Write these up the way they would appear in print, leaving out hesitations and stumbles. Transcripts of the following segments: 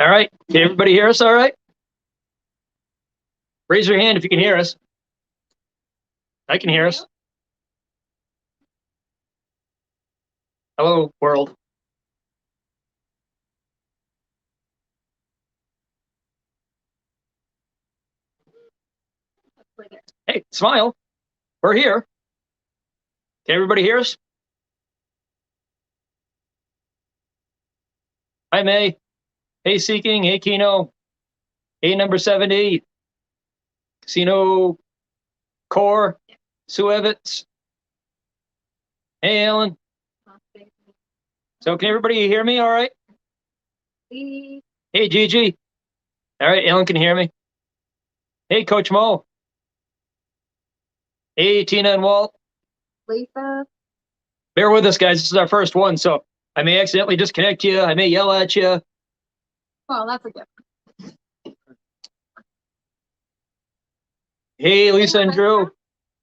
All right. Can everybody hear us all right? Raise your hand if you can hear us. I can hear us. Hello, world. Hey, smile. We're here. Can everybody hear us? Hi, May. Hey, Seeking. Hey, Kino. Hey, number 70. Casino Core. Sue Evans. Hey, Alan. So can everybody hear me all right? Hey, Gigi. All right, Alan can hear me. Hey, Coach Mo. Hey, Tina and Walt. Lisa. Bear with us, guys. This is our first one, so I may accidentally disconnect you. I may yell at you. Well, that's a gift. Hey, Lisa and Drew.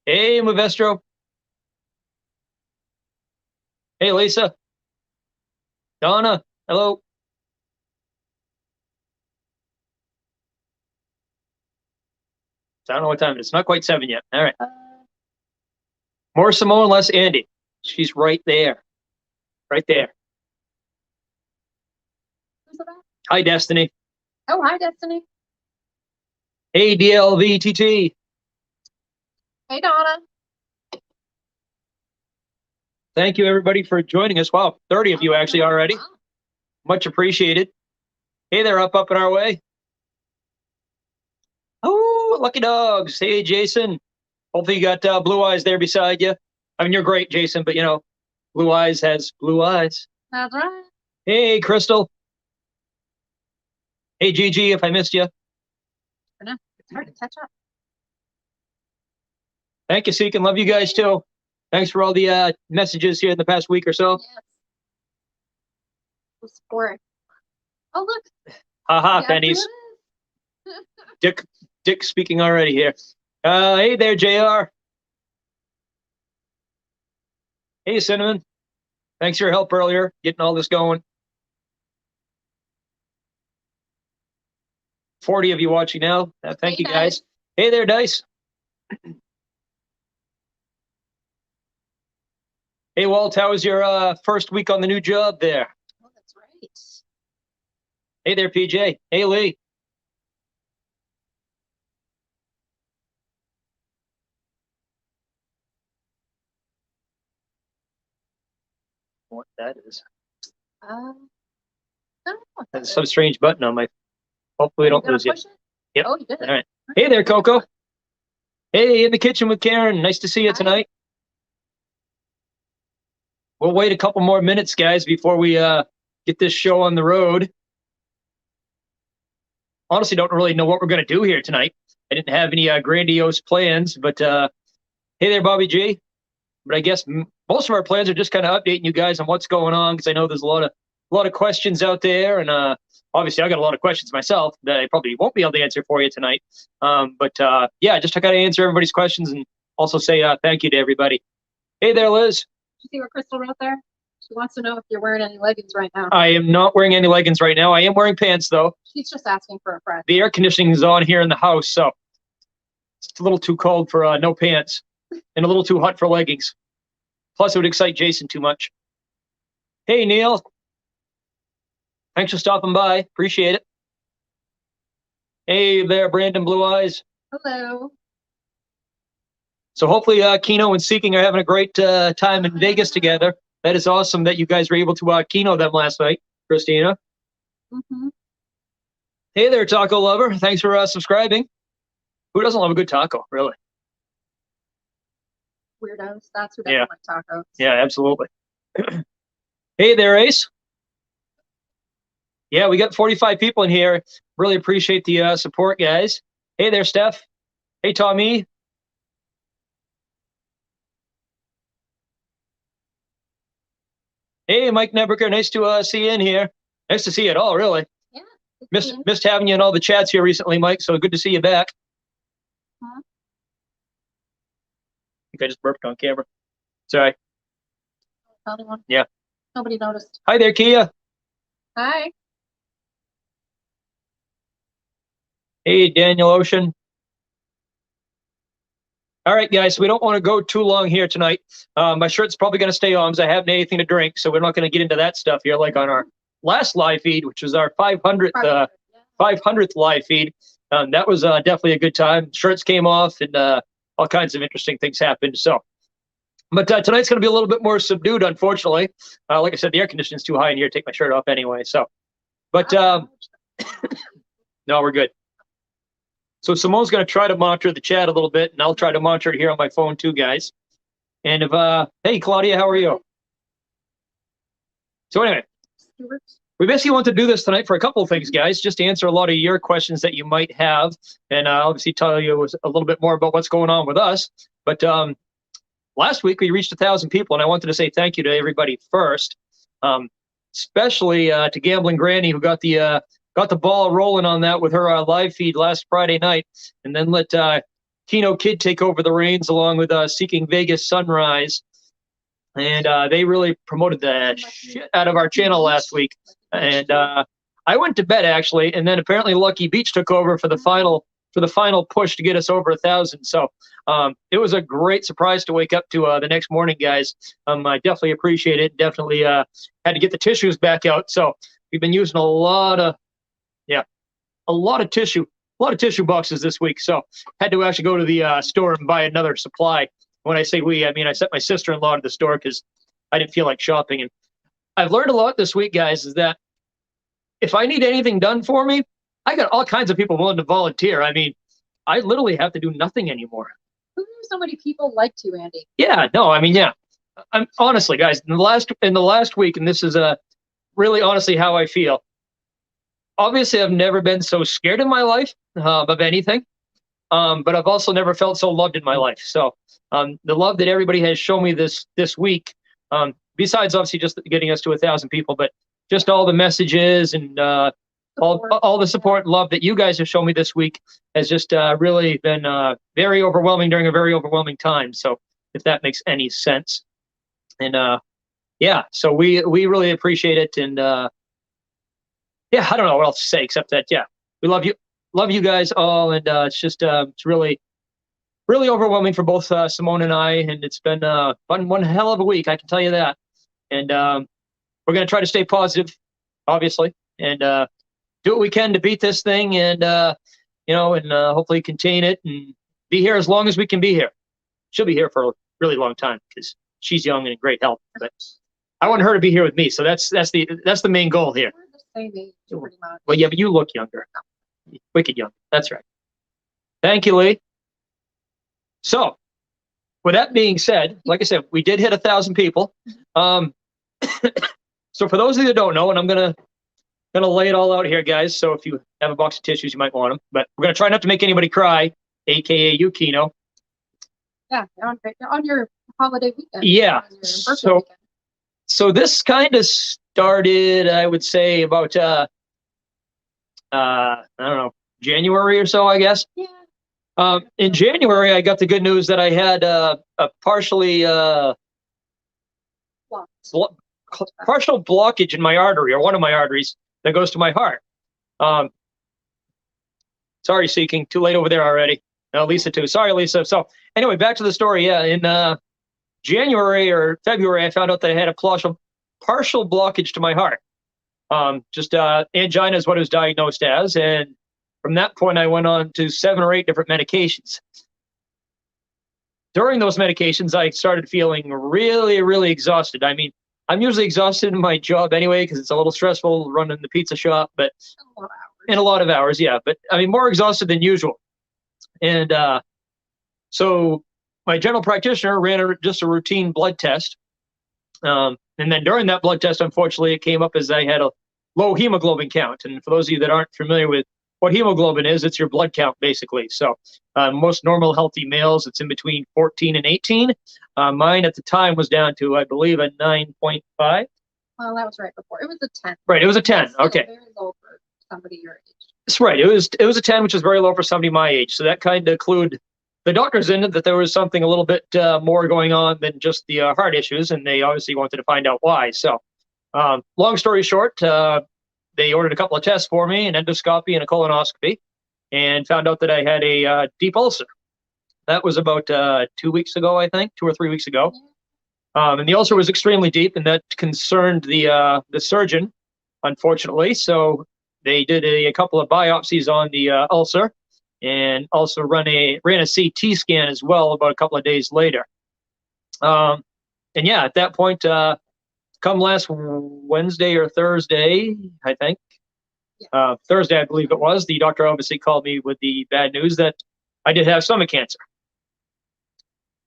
Hey, Movestro. Hey, Lisa. Donna. Hello. I don't know what time it is. It's not quite 7 yet. All right. More Simone, less Andy. She's right there. Right there. Who's that? Hi, Destiny. Oh, hi, Destiny. Hey, DLVTT. Hey, Donna. Thank you, everybody, for joining us. Wow, 30 of you actually already. Wow. Much appreciated. Hey there, up and our way. Oh, lucky dogs. Hey, Jason. Hopefully you got blue eyes there beside you. I mean, you're great, Jason, but, blue eyes has blue eyes. That's right. Hey, Crystal. Hey, Gigi, if I missed you. For now, it's hard to catch up. Thank you, Seek, and love you guys, too. Thanks for all the messages here in the past week or so. Yes. The sport. Oh, look. Haha, Yes, pennies. it is. Dick speaking already here. Hey there, JR. Hey, Cinnamon. Thanks for your help earlier, getting all this going. 40 of you watching now. Thank Hey, you, guys. Dice. Hey there, Dice. Hey, Walt, how was your first week on the new job there? Oh, that's right. Hey there, PJ. Hey, Lee. What that is? I don't know what that That's is. some strange button on my. Hopefully, we You don't gonna lose you. push it? Yep. Oh, you did. All right. Hey there, Coco. Hey, in the kitchen with Karen. Nice to see you Hi. tonight. We'll wait a couple more minutes, guys, before we get this show on the road. Honestly, don't really know what we're going to do here tonight. I didn't have any grandiose plans, but hey there, Bobby G. But I guess most of our plans are just kind of updating you guys on what's going on, because I know there's a lot of questions out there, and obviously I got a lot of questions myself that I probably won't be able to answer for you tonight. But yeah, just to kind of answer everybody's questions and also say thank you to everybody. Hey there, Liz. Did you see what Crystal wrote there? She wants to know if you're wearing any leggings right now. I am not wearing any leggings right now. I am wearing pants, though. She's just asking for a friend. The air conditioning is on here in the house, so it's a little too cold for no pants and a little too hot for leggings. Plus, it would excite Jason too much. Hey, Neil. Thanks for stopping by. Appreciate it. Hey there, Brandon Blue Eyes. Hello. So hopefully Kino and Seeking are having a great time in Vegas together. That is awesome that you guys were able to Kino them last night, Christina. Mm-hmm. Hey there, taco lover. Thanks for subscribing. Who doesn't love a good taco, really? Weirdos. That's who doesn't like tacos. Yeah, absolutely. Hey there, Ace. Yeah, we got 45 people in here. Really appreciate the support, guys. Hey there, Steph. Hey, Tommy. Hey, Mike Nebricker. Nice to see you in here. Nice to see you at all, really. Yeah. Missed having you in all the chats here recently, Mike, so good to see you back. Huh? I think I just burped on camera. Sorry. Anyone? Yeah. Nobody noticed. Hi there, Kia. Hi. Hey, Daniel Ocean. All right, guys, so we don't want to go too long here tonight. My shirt's probably going to stay on because I haven't anything to drink, so we're not going to get into that stuff here like on our last live feed, which was our 500th live feed. That was definitely a good time. Shirts came off and all kinds of interesting things happened. So, but tonight's going to be a little bit more subdued, unfortunately. Like I said, the air conditioning's too high in here to take my shirt off anyway. So, but no, we're good. So Simone's going to try to monitor the chat a little bit, and I'll try to monitor it here on my phone too, guys. And if, hey, Claudia, how are you? So anyway, we basically want to do this tonight for a couple of things, guys, just to answer a lot of your questions that you might have, and obviously tell you a little bit more about what's going on with us. But last week we reached 1,000 people, and I wanted to say thank you to everybody first, especially to Gambling Granny, who got the ball rolling on that with her live feed last Friday night, and then let Keno Kid take over the reins along with Seeking Vegas Sunrise. And they really promoted the shit out of our channel last week. And I went to bed, actually, and then apparently Lucky Beach took over for the final push to get us over 1,000. So it was a great surprise to wake up to the next morning, guys. I definitely appreciate it. Definitely had to get the tissues back out. So we've been using a lot of tissue boxes this week. So had to actually go to the store and buy another supply. When I say we, I mean I sent my sister-in-law to the store because I didn't feel like shopping. And I've learned a lot this week, guys, is that if I need anything done for me, I got all kinds of people willing to volunteer. I mean, I literally have to do nothing anymore. Who knew so many people liked you, Andy? Yeah, no, I mean, yeah. I'm honestly, guys, in the last week, and this is really honestly how I feel. Obviously, I've never been so scared in my life of anything, but I've also never felt so loved in my life. So the love that everybody has shown me this week, besides obviously just getting us to 1,000 people, but just all the messages and all the support and love that you guys have shown me this week has just really been very overwhelming during a very overwhelming time. So if that makes any sense. And yeah, so we really appreciate it. And yeah, I don't know what else to say except that, yeah, we love you guys all. And it's just, it's really overwhelming for both Simone and I. And it's been one hell of a week, I can tell you that. And we're going to try to stay positive, obviously, and do what we can to beat this thing and, hopefully contain it and be here as long as we can be here. She'll be here for a really long time because she's young and in great health. But I want her to be here with me. So that's the main goal here. We're the same age, pretty much. Well, yeah, but you look younger. Wicked young. That's right. Thank you, Lee. So with that being said, like I said, we did hit 1,000 people. So for those of you that don't know, and I'm gonna lay it all out here, guys. So if you have a box of tissues, you might want them. But we're gonna try not to make anybody cry, aka you, Keno. Yeah, on your holiday weekend. Yeah. On your birthday weekend. So this kind of started, I would say, about I don't know, January or so, I guess. Yeah. In January, I got the good news that I had a partially partial blockage in my artery, or one of my arteries that goes to my heart. Sorry, Seeking, too late over there already. Lisa too. Sorry, Lisa. So anyway, back to the story. Yeah, in January or February, I found out that I had a partial blockage to my heart. Just angina is what it was diagnosed as, and from that point, I went on to 7 or 8 different medications. During those medications, I started feeling really, really exhausted. I mean, I'm usually exhausted in my job anyway because it's a little stressful running the pizza shop, but in a lot of hours, yeah. But I mean, more exhausted than usual. And so my general practitioner ran just a routine blood test. And then during that blood test, unfortunately, it came up as I had a low hemoglobin count. And for those of you that aren't familiar with what hemoglobin is, it's your blood count, basically. So most normal healthy males, it's in between 14 and 18. Mine at the time was down to, I believe, a 9.5. Well, that was right before. It was a 10. Right, it was a 10. Okay. Very low for somebody your age. That's right. It was a 10, which is very low for somebody my age. So that kind of clued the doctors in that there was something a little bit more going on than just the heart issues, and they obviously wanted to find out why. So long story short, they ordered a couple of tests for me, an endoscopy and a colonoscopy. and found out that I had a deep ulcer. That was about 2 weeks ago, I think, 2 or 3 weeks ago. And the ulcer was extremely deep, and that concerned the surgeon, unfortunately. So they did a couple of biopsies on the ulcer, and also ran a CT scan as well about a couple of days later. And yeah, at that point, come last Wednesday or Thursday, I think, Thursday, I believe it was, the doctor obviously called me with the bad news that I did have stomach cancer.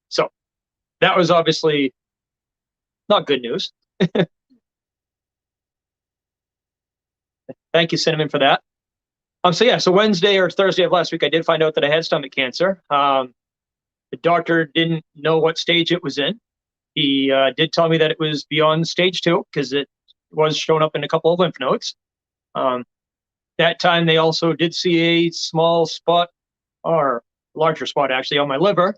So that was obviously not good news. Thank you, Cinnamon, for that. So yeah, so Wednesday or Thursday of last week, I did find out that I had stomach cancer. The doctor didn't know what stage it was in. He did tell me that it was beyond stage 2 because it was shown up in a couple of lymph nodes. That time, they also did see a small spot, or larger spot actually, on my liver.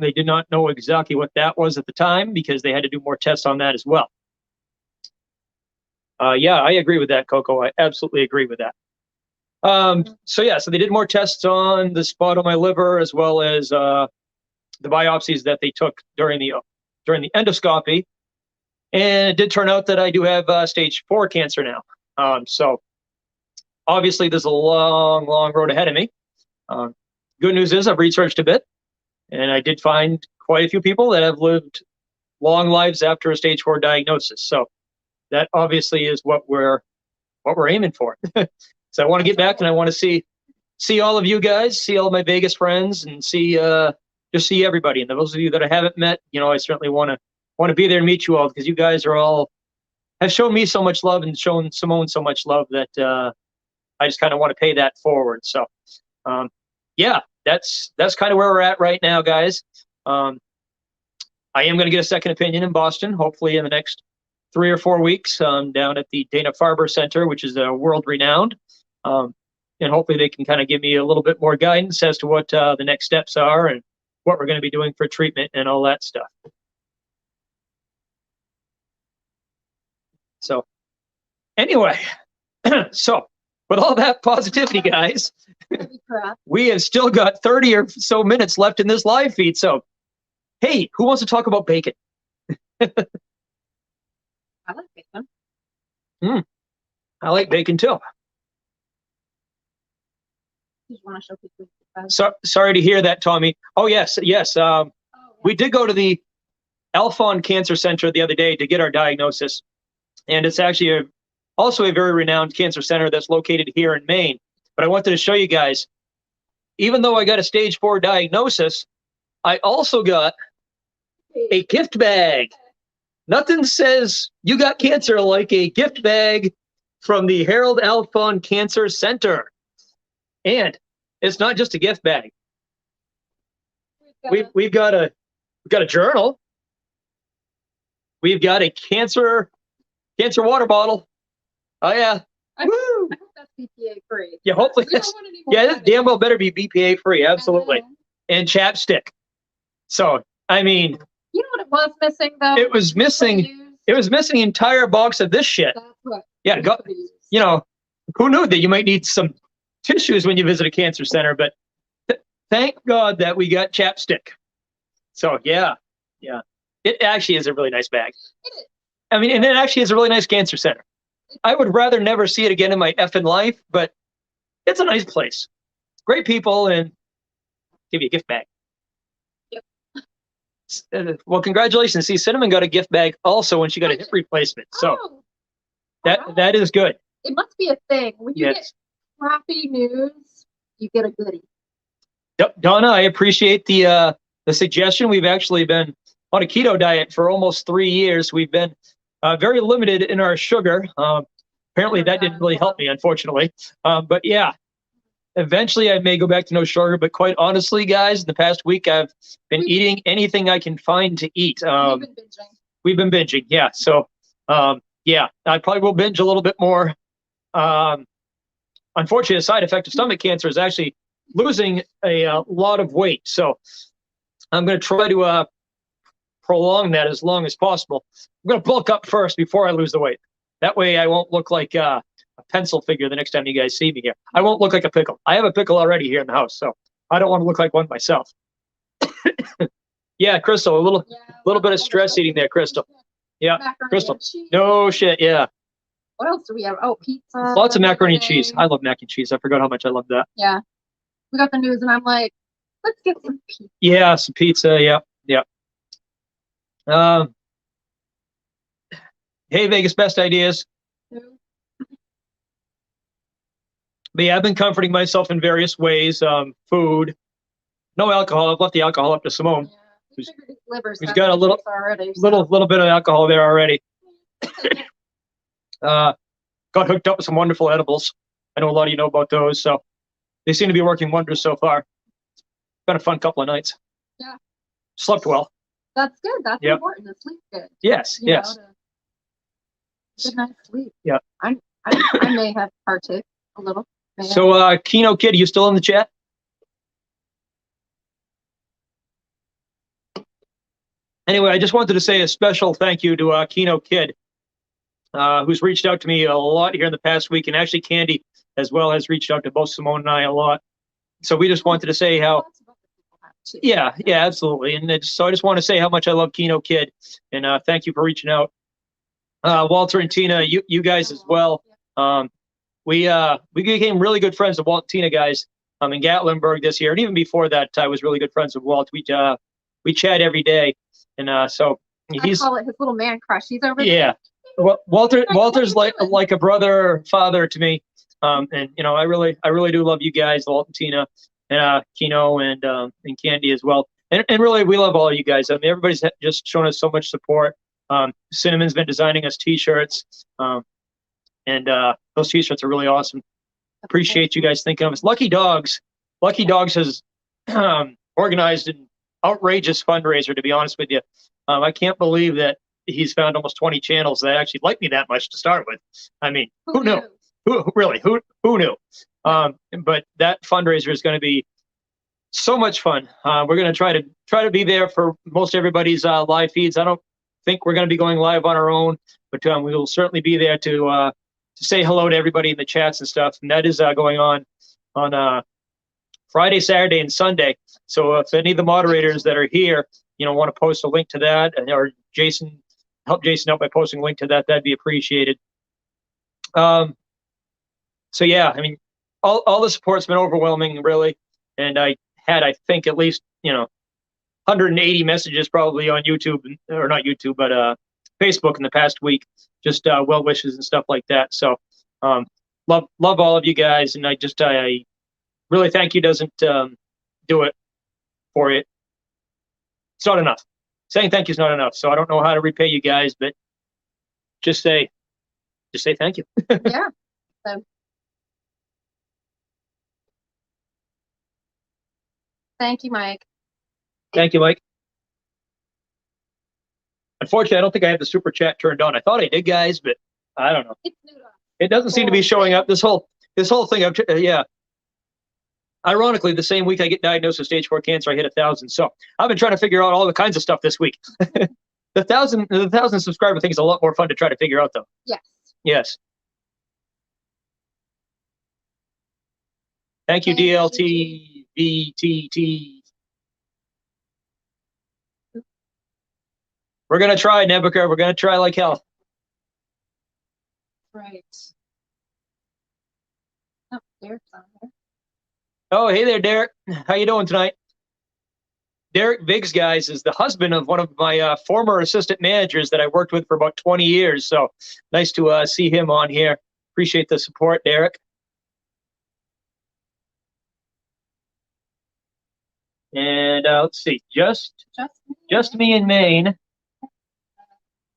They did not know exactly what that was at the time because they had to do more tests on that as well. Yeah, I agree with that, Coco. I absolutely agree with that. So yeah, so they did more tests on the spot on my liver as well as the biopsies that they took during the endoscopy, and it did turn out that I do have stage 4 cancer now. So obviously, there's a long, long road ahead of me. Good news is I've researched a bit, and I did find quite a few people that have lived long lives after a stage 4 diagnosis. So that obviously is what we're aiming for. So I want to get back, and I want to see all of you guys, see all my Vegas friends, and just see everybody. And those of you that I haven't met, I certainly want to be there and meet you all, because you guys have shown me so much love and shown Simone so much love that I just kind of want to pay that forward. So yeah, that's kind of where we're at right now, guys. I am going to get a second opinion in Boston, hopefully in the next 3 or 4 weeks, down at the Dana-Farber Center, which is world-renowned. And hopefully they can kind of give me a little bit more guidance as to what the next steps are and what we're going to be doing for treatment and all that stuff. So anyway, so with all that positivity, guys, we have still got 30 or so minutes left in this live feed. So, hey, who wants to talk about bacon? I like bacon. I like bacon too. Just want to show people. So, sorry to hear that, Tommy. Oh, yes. Yeah. We did go to the Alphon Cancer Center the other day to get our diagnosis. And it's actually also a very renowned cancer center that's located here in Maine. But I wanted to show you guys, even though I got a stage 4 diagnosis, I also got a gift bag. Nothing says you got cancer like a gift bag from the Harold Alphon Cancer Center. And it's not just a gift bag. We've got a journal. We've got a cancer water bottle. Oh yeah. I hope that's BPA free. Yeah, hopefully. This damn well better be BPA free. Absolutely. And chapstick. So I mean, you know what it was missing though? It was missing an entire box of this shit. That's what. Yeah, who knew that you might need some tissues when you visit a cancer center, but thank God that we got chapstick. So yeah. It actually is a really nice bag. It is. I mean, and it actually is a really nice cancer center. I would rather never see it again in my effing life, but it's a nice place. Great people, and give you a gift bag. Yep. Well, congratulations. See, Cinnamon got a gift bag also when she got a hip replacement. So that is good. It must be a thing. When you get crappy news, you get a goodie. Donna, I appreciate the suggestion. We've actually been on a keto diet for almost 3 years. We've been very limited in our sugar. Apparently that didn't really help me, unfortunately. But yeah, eventually I may go back to no sugar. But quite honestly, guys, in the past week, I've been eating anything I can find to eat. We've been binging. Yeah. So, yeah, I probably will binge a little bit more. Unfortunately, a side effect of stomach cancer is actually losing a lot of weight. So I'm going to try to prolong that as long as possible. I'm going to bulk up first before I lose the weight. That way I won't look like pencil figure the next time you guys see me here. I won't look like a pickle. I have a pickle already here in the house, so I don't want to look like one myself. Yeah, Crystal, a little bit of stress eating there, Crystal. Yeah, Macaroni Crystal. and cheese. No shit, yeah. What else do we have? Oh, pizza. Lots of macaroni and today. cheese. I love mac and cheese. I forgot how much I love that. Yeah. We got the news, and I'm like, let's get some pizza. Yeah, some pizza. Yeah, yeah. Hey, Vegas Best Ideas. But yeah, I've been comforting myself in various ways. Food, no alcohol. I've left the alcohol up to Simone. Yeah. We figured his liver's Who's got a little already, so. little bit of alcohol there already. Got hooked up with some wonderful edibles. I know a lot of you know about those, so they seem to be working wonders so far. It's been a fun couple of nights. Yeah. Slept well. That's good. That's Yep. important. To sleep good. Yes, You yes. know, good night's sleep. Yeah. I may have partook a little. So, Keno Kid, you still in the chat? Anyway, I just wanted to say a special thank you to Keno Kid, who's reached out to me a lot here in the past week, and actually Candy as well has reached out to both Simone and I a lot. So we just wanted to say how, yeah, absolutely. And so I just want to say how much I love Keno Kid, and thank you for reaching out. Walter and Tina, you guys as well. We became really good friends with Walt and Tina guys in Gatlinburg this year, and even before that, I was really good friends with Walt. We chat every day, and so he's. I call it his little man crush. He's over there. Yeah, well, Walter's like a brother, father to me, and you know I really do love you guys, Walt and Tina, and Keno and Candy as well, and really we love all you guys. I mean everybody's just shown us so much support. Cinnamon's been designing us T-shirts. And those T-shirts are really awesome. Appreciate you guys thinking of us. Lucky Dogs has organized an outrageous fundraiser, to be honest with you. I can't believe that he's found almost 20 channels that actually like me that much to start with. I mean, who knew? Who knew? But that fundraiser is going to be so much fun. We're going to try to be there for most everybody's live feeds. I don't think we're going to be going live on our own, but we will certainly be there to say hello to everybody in the chats and stuff. And that is going on Friday, Saturday, and Sunday. So if any of the moderators that are here, want to post a link to that, or help Jason out by posting a link to that, that'd be appreciated. So yeah, I mean, all the support's been overwhelming, really. And I think at least 180 messages probably on YouTube, or not YouTube, but Facebook in the past week, just well wishes and stuff like that. So love all of you guys, and I really thank you doesn't do it for it. It's not enough. Saying thank you is not enough. So I don't know how to repay you guys, but just say thank you. Yeah. So. Thank you, Mike. Thank you, Mike. Unfortunately, I don't think I have the super chat turned on. I thought I did, guys, but I don't know. It doesn't seem to be showing up. This whole thing, yeah. Ironically, the same week I get diagnosed with stage 4 cancer, I hit 1,000. So I've been trying to figure out all the kinds of stuff this week. The 1,000 subscriber thing is a lot more fun to try to figure out, though. Yes. Yes. Thank you, DLT, VTT. We're going to try, Nebuchadnezzar. We're going to try like hell. Right. Oh, Derek's on there. Oh, hey there, Derek. How you doing tonight? Derek Biggs, guys, is the husband of one of my former assistant managers that I worked with for about 20 years. So nice to see him on here. Appreciate the support, Derek. And let's see, just me in Maine.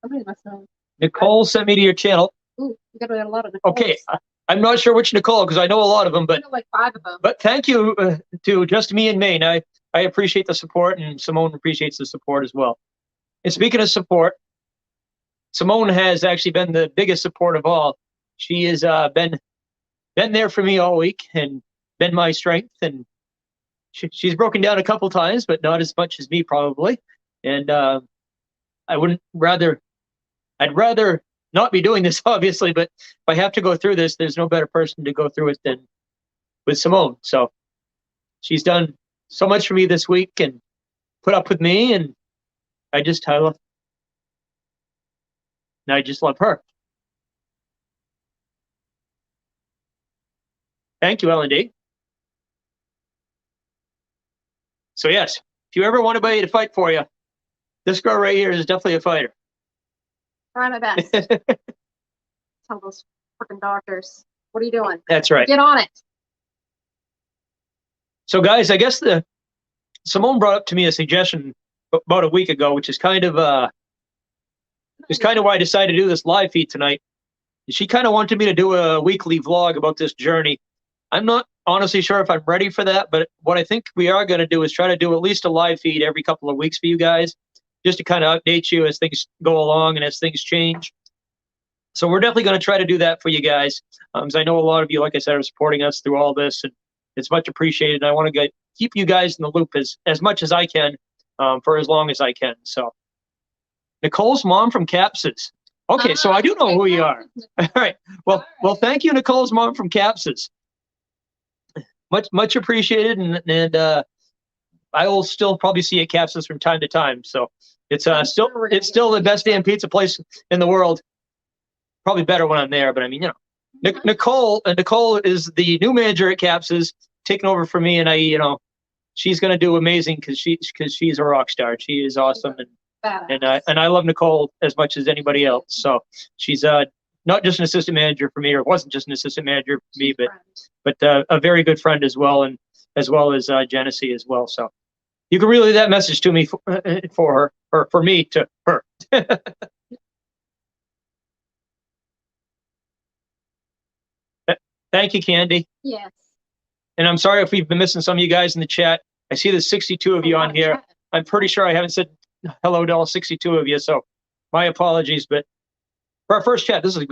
Somebody must know. Nicole sent me to your channel. Ooh, you got a lot of Nicoles. Okay, I'm not sure which Nicole because I know a lot of them, but I know like 5 of them. But thank you to Just Me in Maine. I appreciate the support, and Simone appreciates the support as well. And speaking of support, Simone has actually been the biggest support of all. She has been there for me all week and been my strength. And she's broken down a couple times, but not as much as me probably. And I'd rather not be doing this, obviously, but if I have to go through this, there's no better person to go through it than with Simone. So she's done so much for me this week and put up with me, and I just love her. Thank you, L&D. So yes, if you ever want anybody to fight for you, this girl right here is definitely a fighter. Try my best. Tell those freaking doctors, what are you doing? That's right. Get on it. So guys, I guess Simone brought up to me a suggestion about a week ago, which is kind of why I decided to do this live feed tonight. She kind of wanted me to do a weekly vlog about this journey. I'm not honestly sure if I'm ready for that, but what I think we are going to do is try to do at least a live feed every couple of weeks for you guys, just to kind of update you as things go along and as things change. So we're definitely going to try to do that for you guys. Because I know a lot of you, like I said, are supporting us through all this, and it's much appreciated. And I want to keep you guys in the loop as much as I can for as long as I can. So Nicole's mom from Capses. Okay, so I do know who you are. All right. Well, thank you, Nicole's mom from Capses. Much appreciated, and I will still probably see you at Capses from time to time. So it's still the best damn pizza place in the world. Probably better when I'm there, but I mean, Nicole is the new manager at Capses, taking over for me, and she's gonna do amazing because she's a rock star. She is awesome, and I love Nicole as much as anybody else. So she's not just an assistant manager for me, or wasn't just an assistant manager for me, but a very good friend as well, and as well as Genesee as well. So you can relay that message to me for her, or for me to her. Thank you, Candy. Yes. And I'm sorry if we've been missing some of you guys in the chat. I see there's 62 of you on here. I'm pretty sure I haven't said hello to all 62 of you, so my apologies. But for our first chat, this is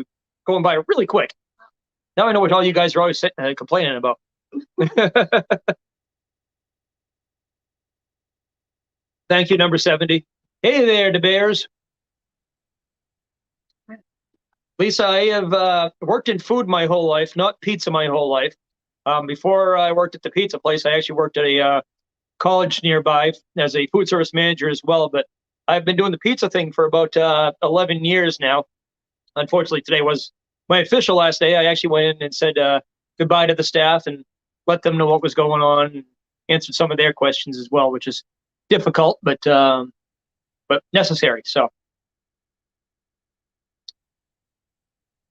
going by really quick. Now I know what all you guys are always complaining about. Thank you, number 70. Hey there, the Bears. Lisa, I have worked in food my whole life, not pizza my whole life. Before I worked at the pizza place, I actually worked at a college nearby as a food service manager as well. But I've been doing the pizza thing for about 11 years now. Unfortunately, today was my official last day. I actually went in and said goodbye to the staff and let them know what was going on, and answered some of their questions as well, which is difficult, but necessary.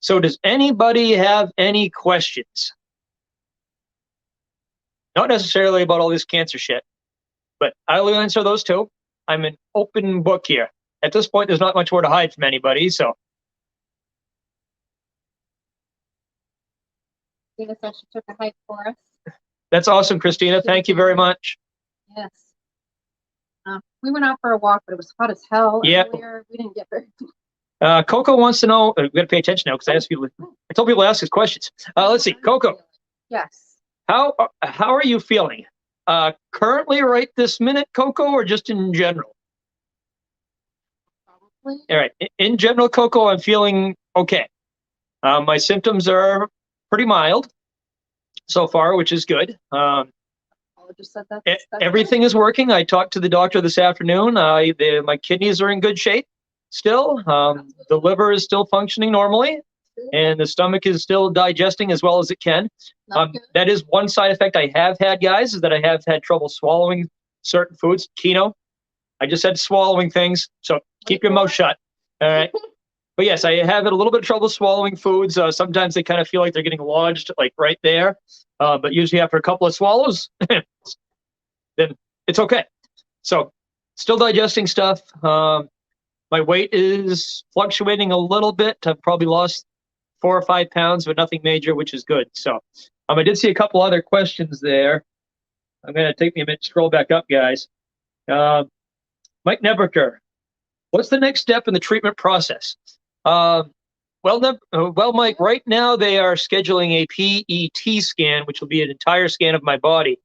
So does anybody have any questions? Not necessarily about all this cancer shit, but I'll answer those too. I'm an open book here. At this point, there's not much more to hide from anybody, so. Christina said she took a hike for us. That's awesome, Christina. Thank you very much. Yes. We went out for a walk, but it was hot as hell earlier. We didn't get very. Coco wants to know. We got to pay attention now because I told people to ask us questions. Let's see, Coco. Yes. How are you feeling? Currently, right this minute, Coco, or just in general? Probably. All right. In general, Coco, I'm feeling okay. My symptoms are pretty mild so far, which is good. Just said that's everything is working. I talked to the doctor this afternoon. My kidneys are in good shape still. The liver is still functioning normally, and the stomach is still digesting as well as it can. That is one side effect I have had, guys, is that I have had trouble swallowing certain foods. Keno, I just said swallowing things, so keep your mouth shut. All right. But yes, I have had a little bit of trouble swallowing foods. Sometimes they kind of feel like they're getting lodged, like right there. But usually after a couple of swallows, then it's okay. So still digesting stuff. My weight is fluctuating a little bit. I've probably lost 4 or 5 pounds, but nothing major, which is good. So I did see a couple other questions there. I'm going to take me a minute to scroll back up, guys. Mike Neberker, what's the next step in the treatment process? Well, Mike, right now they are scheduling a PET scan, which will be an entire scan of my body,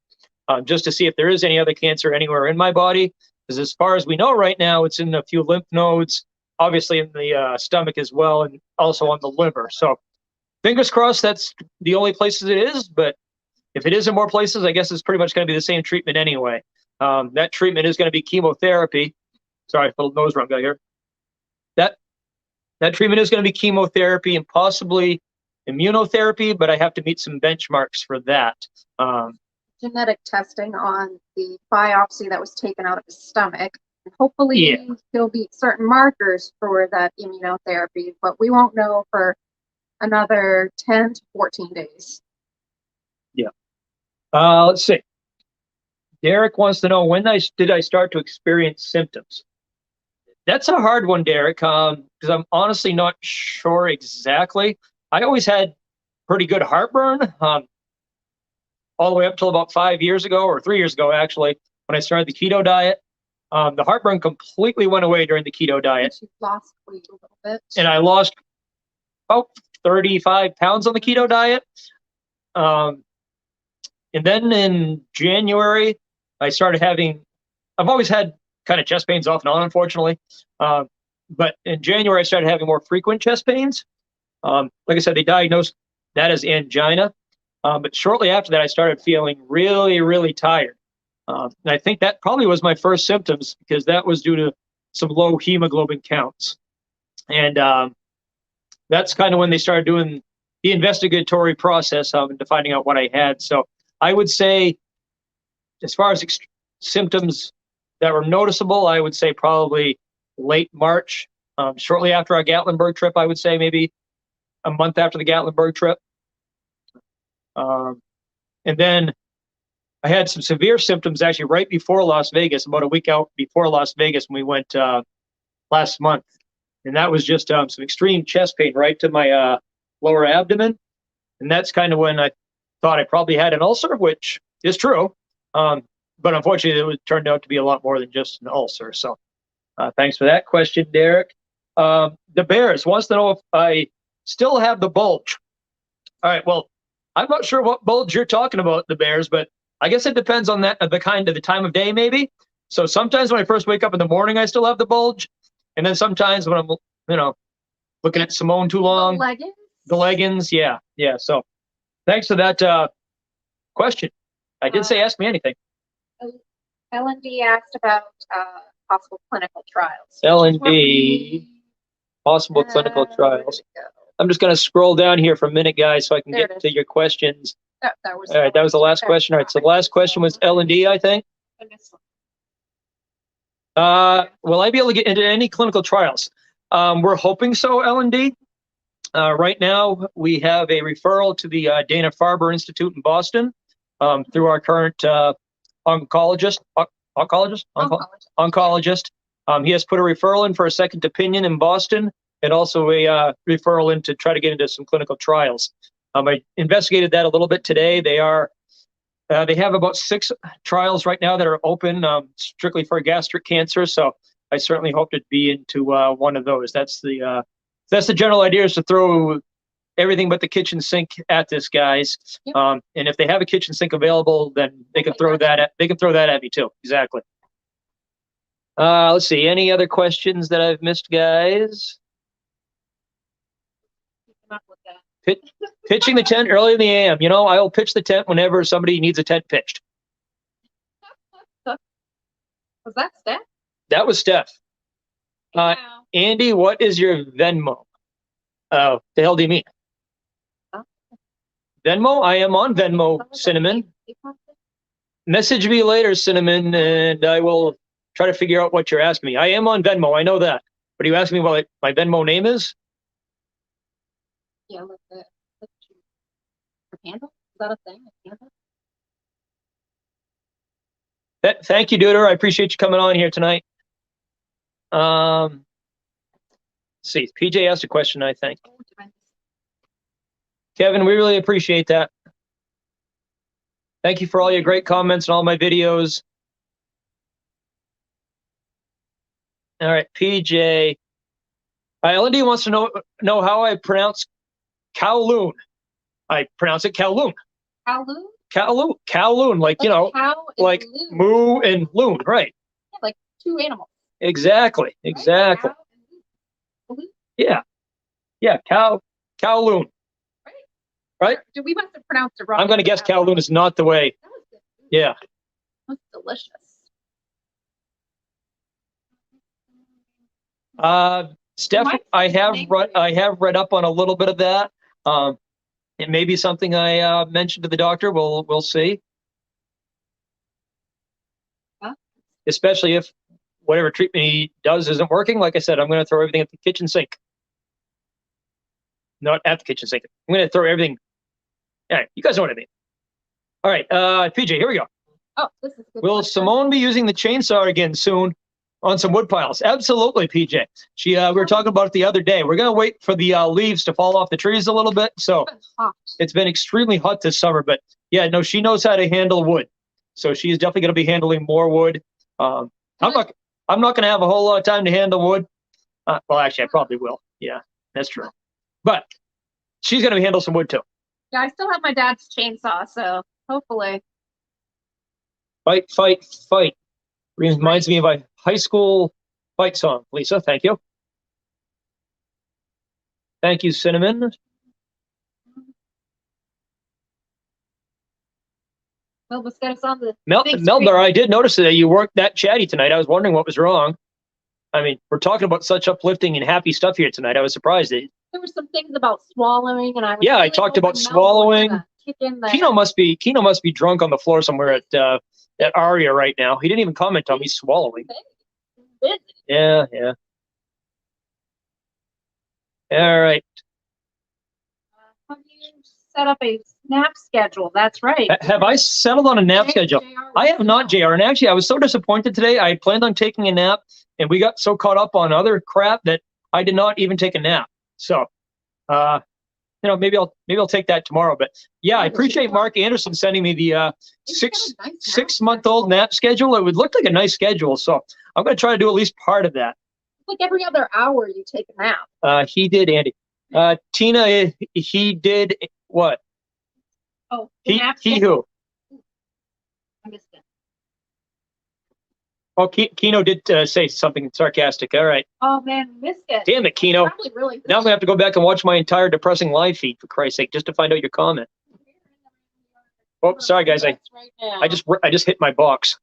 just to see if there is any other cancer anywhere in my body. Because as far as we know right now, it's in a few lymph nodes, obviously in the stomach as well, and also on the liver. So fingers crossed that's the only places it is, but if it is in more places, I guess it's pretty much going to be the same treatment anyway. That treatment is going to be chemotherapy. Sorry, a little nose run guy here. That treatment is going to be chemotherapy and possibly immunotherapy, but I have to meet some benchmarks for that. Genetic testing on the biopsy that was taken out of his stomach. Hopefully he'll beat certain markers for that immunotherapy, but we won't know for another 10 to 14 days. Yeah. Let's see. Derek wants to know, when did I start to experience symptoms? That's a hard one, Derek, because I'm honestly not sure exactly. I always had pretty good heartburn all the way up till about 5 years ago, or 3 years ago, actually, when I started the keto diet. The heartburn completely went away during the keto diet. You lost weight a little bit. And I lost about 35 pounds on the keto diet. And then in January, I started I've always had kind of chest pains off and on, unfortunately. But in January, I started having more frequent chest pains. Like I said, they diagnosed that as angina. But shortly after that, I started feeling really, really tired. And I think that probably was my first symptoms, because that was due to some low hemoglobin counts. And that's kind of when they started doing the investigatory process into finding out what I had. So I would say, as far as symptoms that were noticeable, I would say probably late March, shortly after our Gatlinburg trip. I would say maybe a month after the Gatlinburg trip. And then I had some severe symptoms actually right before Las Vegas, about a week out before Las Vegas when we went last month. And that was just some extreme chest pain right to my lower abdomen. And that's kind of when I thought I probably had an ulcer, which is true. But unfortunately, it turned out to be a lot more than just an ulcer. So thanks for that question, Derek. The Bears wants to know if I still have the bulge. All right, well, I'm not sure what bulge you're talking about, the Bears, but I guess it depends on the time of day, maybe. So sometimes when I first wake up in the morning, I still have the bulge. And then sometimes when I'm, looking at Simone too long. The leggings, yeah. So thanks for that question. I did say ask me anything. L&D asked about possible clinical trials. L&D, possible clinical trials. I'm just going to scroll down here for a minute, guys, so I can get to your questions. All right, that was the last question. All right, so the last question was L&D, I think. Will I be able to get into any clinical trials? We're hoping so, L&D. Right now, we have a referral to the Dana-Farber Institute in Boston through our current oncologist. He has put a referral in for a second opinion in Boston, and also a referral in to try to get into some clinical trials. I investigated that a little bit today. They have about 6 trials right now that are open strictly for gastric cancer. So I certainly hope to be into one of those. That's the general idea, is to throw everything but the kitchen sink at this, guys. Yep. And if they have a kitchen sink available, then they can throw that at me too. Exactly. Let's see. Any other questions that I've missed, guys? Pitching the tent early in the AM. I'll pitch the tent whenever somebody needs a tent pitched. Was that Steph? That was Steph. Andy, what is your Venmo? The hell do you mean? Venmo? I am on Venmo, Cinnamon. Message me later, Cinnamon, and I will try to figure out what you're asking me. I am on Venmo, I know that. But are you asking me what my Venmo name is? Yeah, look at handle. Is that a thing? A handle? Thank you, Duder. I appreciate you coming on here tonight. Let's see, PJ asked a question, I think. Kevin, we really appreciate that. Thank you for all your great comments and all my videos. All right, PJ. L&D wants to know how I pronounce Kowloon. I pronounce it Kowloon. Kowloon? Kowloon, like like loon. Moo and loon, right? Yeah, like 2 animals. Exactly. Right? Yeah. Yeah. Kowloon. Right? Do we must have pronounced it wrong? I'm going to guess Kowloon is not the way. That was good. Yeah. That's delicious. Steph, Might I say have name read, for you. I have read up on a little bit of that. It may be something I mentioned to the doctor. We'll see. Huh? Especially if whatever treatment he does isn't working. Like I said, I'm going to throw everything at the kitchen sink. Not at the kitchen sink. I'm going to throw everything. All right, you guys know what I mean. All right, PJ, here we go. Oh, this is a good. Will question. Simone be using the chainsaw again soon on some wood piles? Absolutely, PJ. We were talking about it the other day. We're going to wait for the leaves to fall off the trees a little bit. So It's been hot. it's been extremely hot this summer, but yeah, no, she knows how to handle wood. So she is definitely going to be handling more wood. I'm not going to have a whole lot of time to handle wood. Well, actually, I probably will. Yeah, that's true. But she's going to handle some wood too. Yeah, I still have my dad's chainsaw, so hopefully. Fight, fight, fight. Reminds me of a high school fight song. Lisa, thank you. Thank you, Cinnamon. Well, let's get us on the big screen. Meldar, I did notice that you worked that chatty tonight. I was wondering what was wrong. I mean, we're talking about such uplifting and happy stuff here tonight. I was surprised. There were some things about swallowing, and I was Yeah, I really talked about hoping Mel was swallowing. gonna kick in there. Keno must be drunk on the floor somewhere at Aria right now. He didn't even comment on me swallowing. Busy. Yeah, yeah. All right. Have you set up a nap schedule? That's right. Have I settled on a nap schedule? I have not, JR. And actually, I was so disappointed today. I planned on taking a nap, and we got so caught up on other crap that I did not even take a nap. So, maybe I'll take that tomorrow. But yeah, I appreciate Mark Anderson sending me the six-month-old nap schedule. It would look like a nice schedule. So I'm going to try to do at least part of that. Like every other hour, you take a nap. He did, Andy. Tina, he did what? Oh, He schedule? who? I missed it. Oh, Keno did say something sarcastic. All right. Oh man, missed it. Damn it, Keno. Probably really Now I'm going to have to go back and watch my entire depressing live feed, for Christ's sake, just to find out your comment. Oh, sorry, guys. I just hit my box.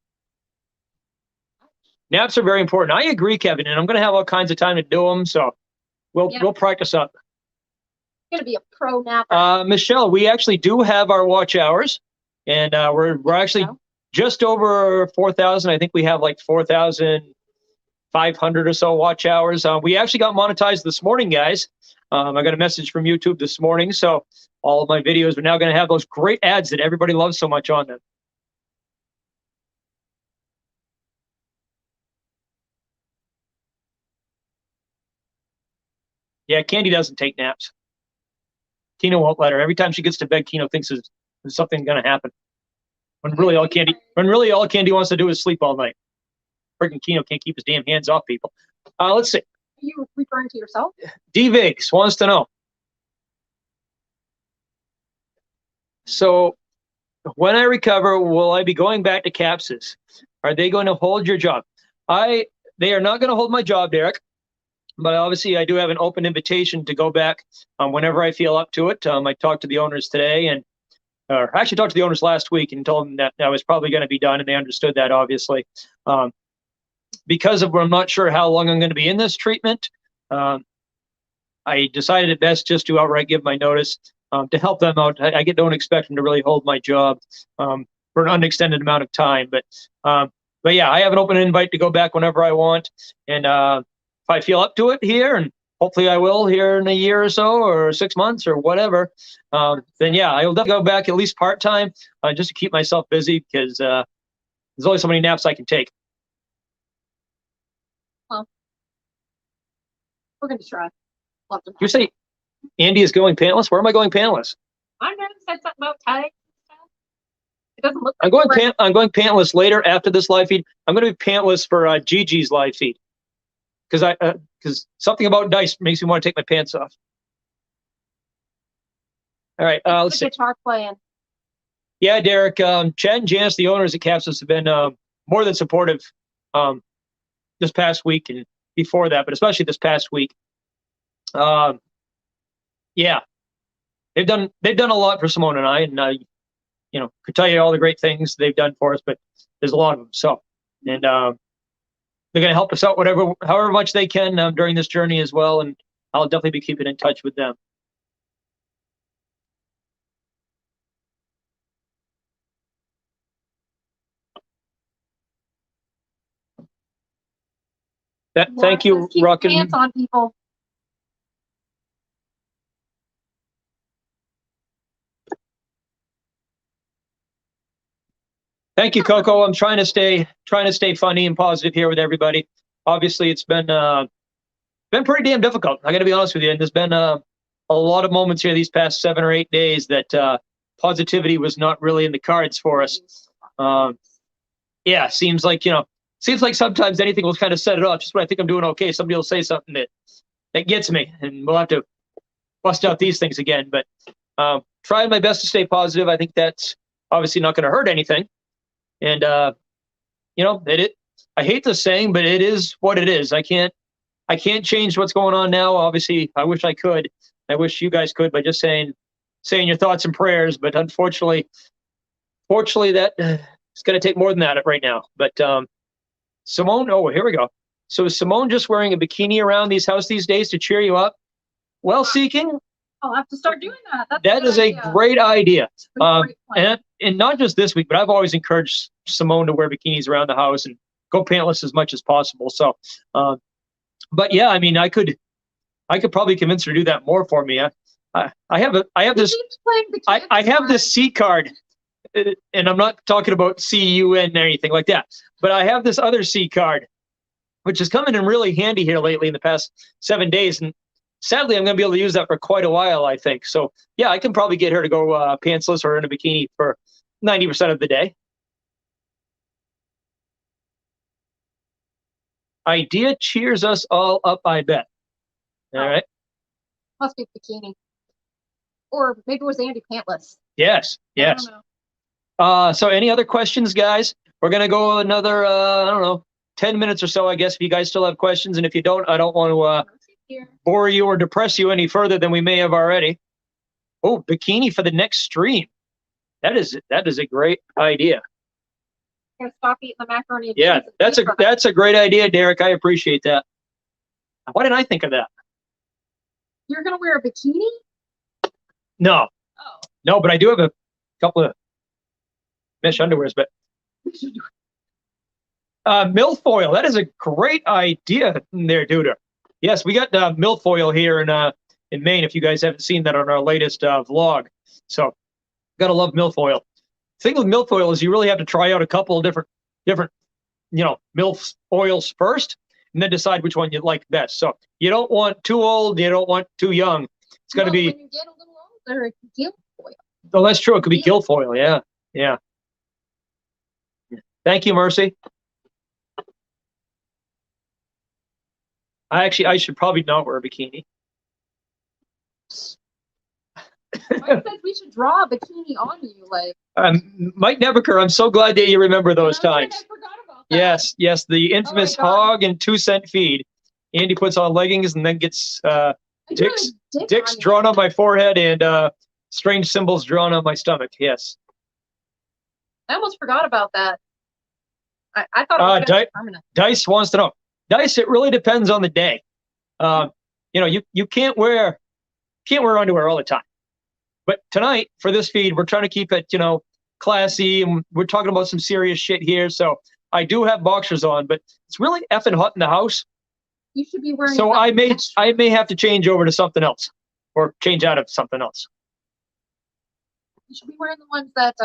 Naps are very important. I agree, Kevin, and I'm going to have all kinds of time to do them, so we'll practice up. Gonna be a pro napper. Michelle, we actually do have our watch hours, and we're actually just over 4,000. I think we have like 4,500 or so watch hours. We actually got monetized this morning, guys. I got a message from YouTube this morning, so all of my videos are now going to have those great ads that everybody loves so much on them. Yeah, Candy doesn't take naps. Keno won't let her. Every time she gets to bed, Keno thinks there's something going to happen. When really all Candy wants to do is sleep all night. Freaking Keno can't keep his damn hands off people. Let's see. Are you referring to yourself? D-Vigs wants to know. So, when I recover, will I be going back to Capsis? Are they going to hold your job? They are not going to hold my job, Derek. But obviously, I do have an open invitation to go back whenever I feel up to it. I talked to the owners today, and actually talked to the owners last week and told them that I was probably going to be done, and they understood that, obviously. Because I'm not sure how long I'm going to be in this treatment, I decided it best just to outright give my notice to help them out. I don't expect them to really hold my job for an unextended amount of time. But yeah, I have an open invite to go back whenever I want, and if I feel up to it here, and hopefully I will here in a year or so, or 6 months, or whatever, then yeah, I will definitely go back at least part-time just to keep myself busy, because there's only so many naps I can take. Well, we're going to try. You say Andy is going pantless? Where am I going pantless? I know you said something about tights and stuff. It doesn't look I'm going pantless later after this live feed. I'm going to be pantless for Gigi's live feed. Because something about dice makes me want to take my pants off. All right, let's see. Guitar playing. Yeah, Derek. Chad and Janice, the owners at Capsis, have been more than supportive this past week and before that, but especially this past week. Yeah, they've done a lot for Simone and I, and could tell you all the great things they've done for us, but there's a lot of them. So, and they're going to help us out however much they can during this journey as well, and I'll definitely be keeping in touch with them. Thank you, Keep Ruckin. hands on people. Thank you, Coco. I'm trying to stay funny and positive here with everybody. Obviously, it's been pretty damn difficult. I got to be honest with you. And there's been a lot of moments here these past 7 or 8 days that positivity was not really in the cards for us. Yeah, seems like sometimes anything will kind of set it off. Just when I think I'm doing okay, somebody will say something that gets me, and we'll have to bust out these things again. But trying my best to stay positive. I think that's obviously not going to hurt anything. And I hate the saying, but it is what it is. I can't change what's going on now. Obviously, I wish I could. I wish you guys could by just saying your thoughts and prayers. But unfortunately, that it's going to take more than that right now. But Simone, oh, here we go. So is Simone just wearing a bikini around these house these days to cheer you up? Well, Seeking, I'll have to start doing that. That is a great idea. Great And not just this week, but I've always encouraged Simone to wear bikinis around the house and go pantless as much as possible. So, but yeah, I mean, I could probably convince her to do that more for me. I have this C card, and I'm not talking about CUN or anything like that, but I have this other C card, which is coming in really handy here lately in the past 7 days. And sadly, I'm going to be able to use that for quite a while, I think. So yeah, I can probably get her to go pantsless or in a bikini for 90% of the day. Idea cheers us all up, I bet. All right. Must be bikini. Or maybe it was Andy pantless. Yes. So any other questions, guys? We're going to go another, 10 minutes or so, I guess, if you guys still have questions. And if you don't, I don't want to bore you or depress you any further than we may have already. Oh, bikini for the next stream. That is a great idea. Gonna stop eating the macaroni and yeah, cheese. That's a great idea, Derek. I appreciate that. Why didn't I think of that? You're gonna wear a bikini? No. Oh. No, but I do have a couple of mesh underwears, but milfoil. That is a great idea there, Duda. Yes, we got milfoil here in Maine. If you guys haven't seen that on our latest vlog, so gotta love milfoil. Thing with milfoil is you really have to try out a couple of different milf oils first, and then decide which one you like best. So you don't want too old, you don't want too young. It's got to be. When you get a little older, Gilfoil. Oh, that's true. It could be Gilfoil. Yeah. Thank you, Mercy. I should probably not wear a bikini. Mike says we should draw a bikini on you, like. Mike Nebeker, I'm so glad that you remember those times. I forgot about that. Yes, the infamous hog and 2 cent feed. Andy puts on leggings and then gets dicks drawn on my forehead and strange symbols drawn on my stomach. Yes. I almost forgot about that. I thought it was permanent. Dice wants to know. Dice, it really depends on the day. You can't wear underwear all the time. But tonight, for this feed, we're trying to keep it, classy, and we're talking about some serious shit here. So I do have boxers on, but it's really effing hot in the house. You should be wearing. So I may have to change over to something else, or change out of something else. You should be wearing the ones that.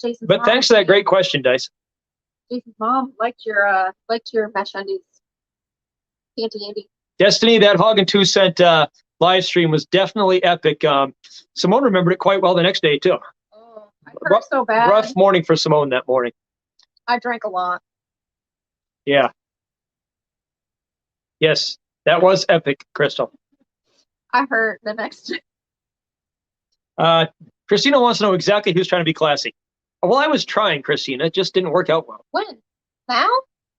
Jason's but mom thanks for that great question, Dice. Jason's mom liked your mesh undies. Auntie Andy. Destiny, that hog and 2 cent live stream was definitely epic. Simone remembered it quite well the next day too. Oh, I hurt so bad. Rough morning for Simone that morning. I drank a lot. Yeah. Yes, that was epic, Crystal. I hurt the next day. Christina wants to know exactly who's trying to be classy. Well, I was trying, Christina. It just didn't work out well. When? Now?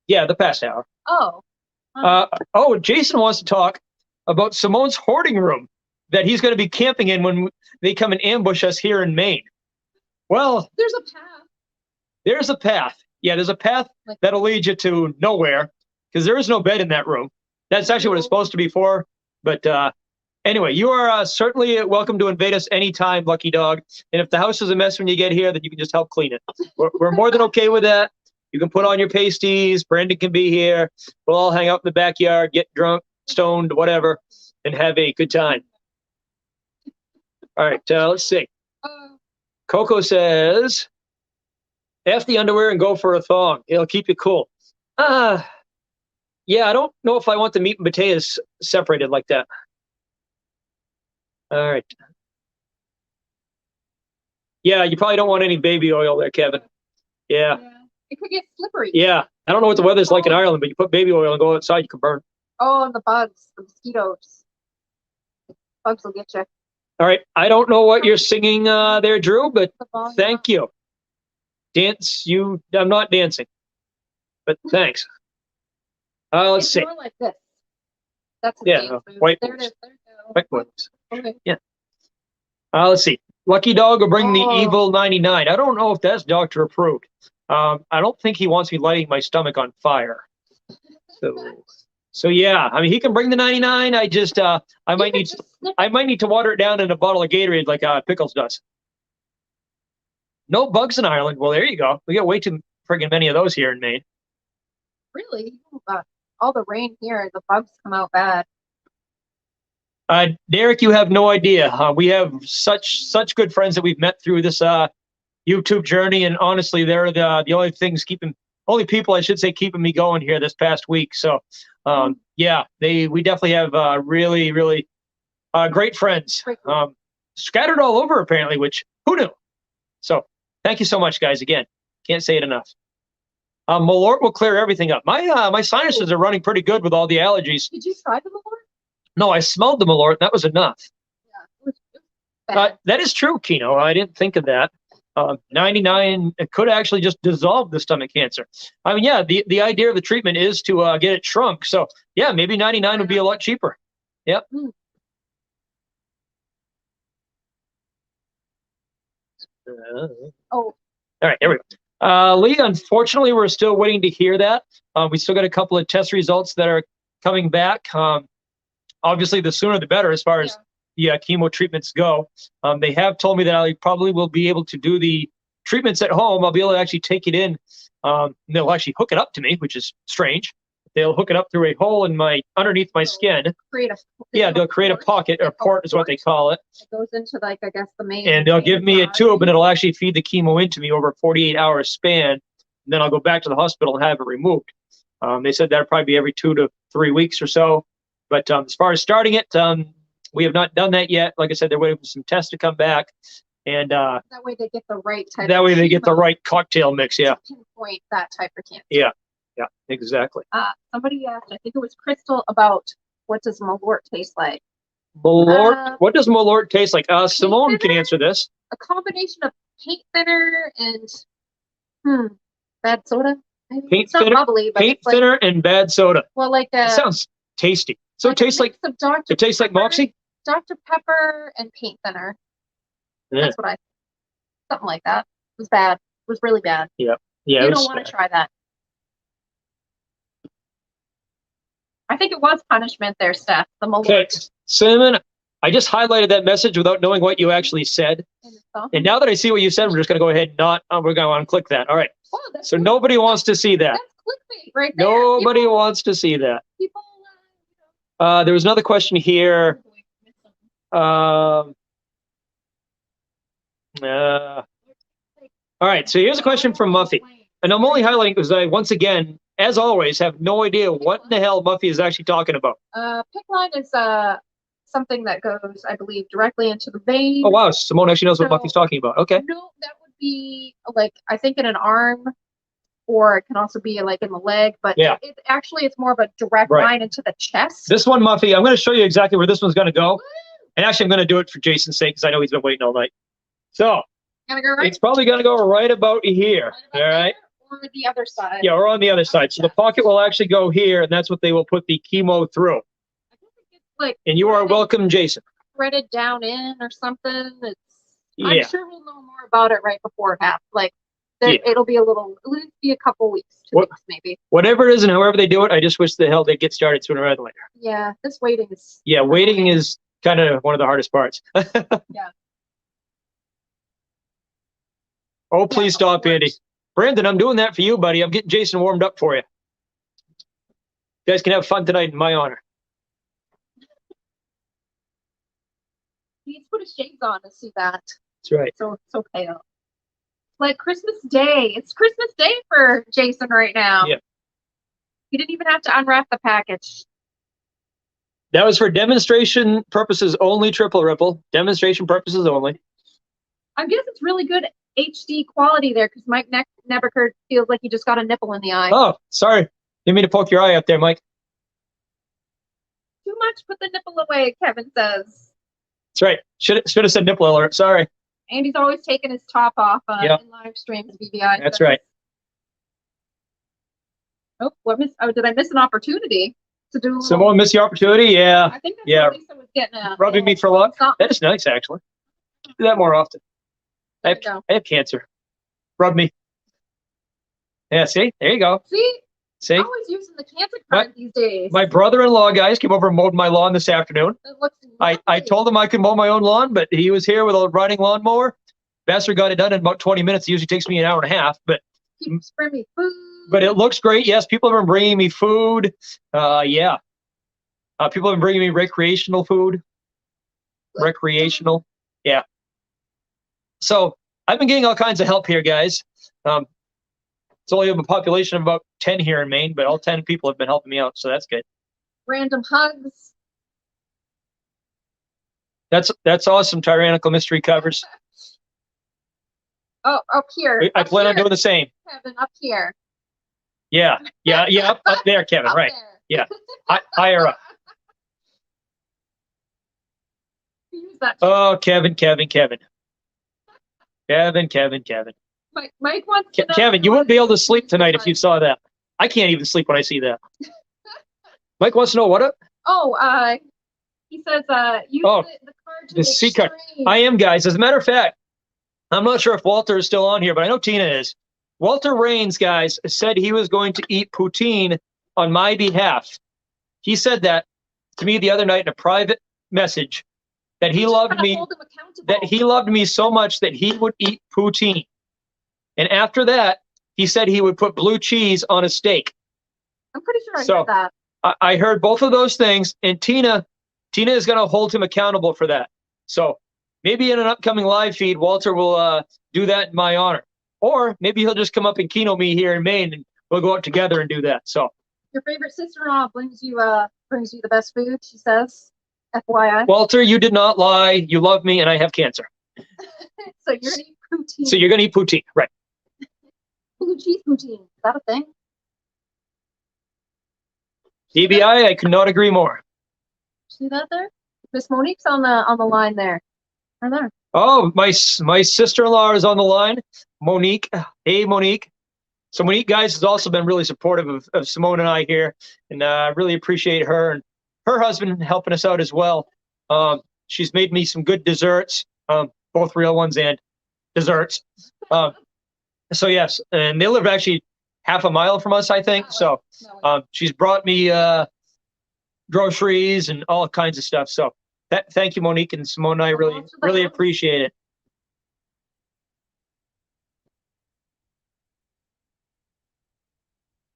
Yeah, the past hour. Oh. Jason wants to talk. about Simone's hoarding room that he's going to be camping in when they come and ambush us here in Maine. Well, There's a path. there's a path. Yeah, there's a path that'll lead you to nowhere because there is no bed in that room. That's actually what it's supposed to be for. But anyway, you are certainly welcome to invade us anytime, Lucky Dog. And if the house is a mess when you get here, then you can just help clean it. We're more than okay with that. You can put on your pasties. Brandon can be here. We'll all hang out in the backyard, get drunk, stoned, whatever, and have a good time. All right, let's see. Coco says, F the underwear and go for a thong. It'll keep you cool. Yeah, I don't know if I want the meat and potatoes separated like that. All right. Yeah, you probably don't want any baby oil there, Kevin. Yeah. It could get slippery. Yeah. I don't know what the weather's like in Ireland, but you put baby oil and go outside, you can burn. Oh, and the bugs, the mosquitoes. Bugs will get you. All right. I don't know what you're singing there, Drew, but thank you. I'm not dancing, but thanks. Let's see. More like this. That's a Yeah, white there it moves. is. There you go. White moves. Okay. Yeah. Let's see. Lucky Dog will bring the Oh. Evil 99. I don't know if that's doctor approved. I don't think he wants me lighting my stomach on fire. So yeah, I mean, he can bring the 99. I just, I might need to water it down in a bottle of Gatorade like Pickles does. No bugs in Ireland. Well, there you go. We got way too friggin' many of those here in Maine. Really? Oh, God. All the rain here, the bugs come out bad. Derek, you have no idea. We have such good friends that we've met through this YouTube journey, and honestly, they're the only people I should say keeping me going here this past week. So, yeah, we definitely have really great friends, scattered all over apparently. Which who knew? So, thank you so much, guys. Again, can't say it enough. Malort will clear everything up. My sinuses are running pretty good with all the allergies. Did you try the Malort? No, I smelled the Malort. That was enough. Yeah, it was bad. That is true, Kino. I didn't think of that. 99 it could actually just dissolve the stomach cancer. I mean, yeah, the idea of the treatment is to get it shrunk. So yeah, maybe 99 would be a lot cheaper. Yep. Oh. All right, there we go. Lee, unfortunately, we're still waiting to hear that. We still got a couple of test results that are coming back. Obviously, the sooner the better as far as the chemo treatments go. They have told me that I probably will be able to do the treatments at home. I'll be able to actually take it in. And they'll actually hook it up to me, which is strange. They'll hook it up through a hole in underneath my skin. They'll create a pocket, or port is what they call it. It goes into, like, I guess, the main. And they'll give me a tube, and it'll actually feed the chemo into me over a 48-hour span. And then I'll go back to the hospital and have it removed. They said that'll probably be every 2 to 3 weeks or so. But as far as starting it, we have not done that yet. Like I said, they're waiting for some tests to come back. And that way they get the right type. That way they get the right cocktail mix. Yeah. To pinpoint that type of cancer. Yeah. Yeah. Exactly. Somebody asked, I think it was Crystal, about what does Malort taste like. Malort. What does Malort taste like? Simone can answer this. A combination of paint thinner and bad soda. Maybe. It's not bubbly, but paint thinner and bad soda. Well, like it sounds tasty. So it tastes like it tastes like Moxie? Dr. Pepper and paint thinner. Yeah. That's what something like that. It was bad. It was really bad. Yeah. Yeah. You don't want to try that. I think it was punishment there, Steph. The Malort. Okay, Cinnamon, I just highlighted that message without knowing what you actually said. And now that I see what you said, we're just going to go ahead and we're going to unclick that. All right. Oh, so nobody wants to see that. That's clickbait right there. Nobody wants to see that. People, there was another question here. All right, so here's a question from Muffy. And I'm only highlighting because I, once again, as always, have no idea what in the hell Muffy is actually talking about. PICC line is something that goes, I believe, directly into the vein. Oh, wow. Simone actually knows what Muffy's talking about. Okay. No, that would be, like, I think in an arm, or it can also be, like, in the leg. But yeah, it's more of a direct line into the chest. This one, Muffy, I'm going to show you exactly where this one's going to go. And actually, I'm going to do it for Jason's sake because I know he's been waiting all night. So, it's probably going to go right about here. All right. Or the other side. Yeah, or on the other side. So the pocket will actually go here, and that's what they will put the chemo through. like And you are threaded- welcome, Jason. threaded down in or something. Yeah. I'm sure we'll know more about it right before it happens. Like Yeah. it'll be it'll be a couple weeks, 2 What- weeks maybe. Whatever it is and however they do it, I just wish the hell they'd get started sooner rather than later. Yeah, this waiting is. Yeah, waiting is kind of one of the hardest parts. Yeah. Oh, please of stop, Andy. course. Brandon, I'm doing that for you, buddy. I'm getting Jason warmed up for you. You guys can have fun tonight in my honor. He needs to put his shades on to see that. That's right. So it's so pale. Like Christmas Day. It's Christmas Day for Jason right now. Yeah. He didn't even have to unwrap the package. That was for demonstration purposes only, Triple Ripple. Demonstration purposes only. I guess it's really good HD quality there because Mike Nebeker feels like he just got a nipple in the eye. Oh, sorry. Didn't mean to poke your eye up there, Mike. Too much, put the nipple away, Kevin says. That's right. Should have said nipple alert. Sorry. Andy's always taking his top off Yep. in live streams, VBI. That's says. right. Oh, did I miss an opportunity to do a little? Someone missed the opportunity? Yeah. I think that's Yeah. what Lisa was getting at. Rubbing me for luck. Something. That is nice, actually. Do that more often. I There you go. have cancer. Rub me. Yeah, see? There you go. See, See? always using the cancer card these days. My brother-in-law, guys, came over and mowed my lawn this afternoon. It looks I lovely. told him I could mow my own lawn, but he was here with a riding lawnmower. Bastard got it done in about 20 minutes. It usually takes me an hour and a half, but Keeps bringing me food. it looks great. Yes, people have been bringing me food. Yeah. People have been bringing me recreational food. Recreational. Yeah. So I've been getting all kinds of help here, guys. It's only a population of about 10 here in Maine, but all 10 people have been helping me out, so that's good. Random hugs. That's awesome. Tyrannical Mystery Covers. Oh, up here. I Up plan on here, doing the same. Kevin, up here. Yeah, up there, Kevin. Up Right. there. Yeah. Higher up. Use that. Oh, Kevin. Mike wants to know. Kevin, you wouldn't be able to sleep tonight if you saw that. I can't even sleep when I see that. Mike wants to know what up? Oh, he says, use Oh, the card to the C card. extreme. I am, guys. As a matter of fact, I'm not sure if Walter is still on here, but I know Tina is. Walter Rains, guys, said he was going to eat poutine on my behalf. He said that to me the other night in a private message that he Just loved gotta me, hold him accountable. that he loved me so much that he would eat poutine. And after that, he said he would put blue cheese on a steak. I'm pretty sure I So- heard that. I heard both of those things, and Tina is going to hold him accountable for that. So maybe in an upcoming live feed, Walter will do that in my honor, or maybe he'll just come up and keynote me here in Maine, and we'll go out together and do that. So Your favorite sister-in-law brings you the best food, she says. FYI. Walter, you did not lie. You love me, and I have cancer, So you're gonna eat poutine. so you're going to eat poutine, right? blue cheese poutine. Is that a thing? DBI, I could not agree more. See that there? Miss Monique's on the line there. Right there. Oh, my sister-in-law is on the line, Monique. Hey, Monique. So Monique, guys, has also been really supportive of Simone and I here, and I really appreciate her and her husband helping us out as well. She's made me some good desserts, both real ones and desserts. So yes, and they live actually half a mile from us, I think. So No, she's brought me groceries and all kinds of stuff. So thank you, Monique and Simone. I really appreciate it.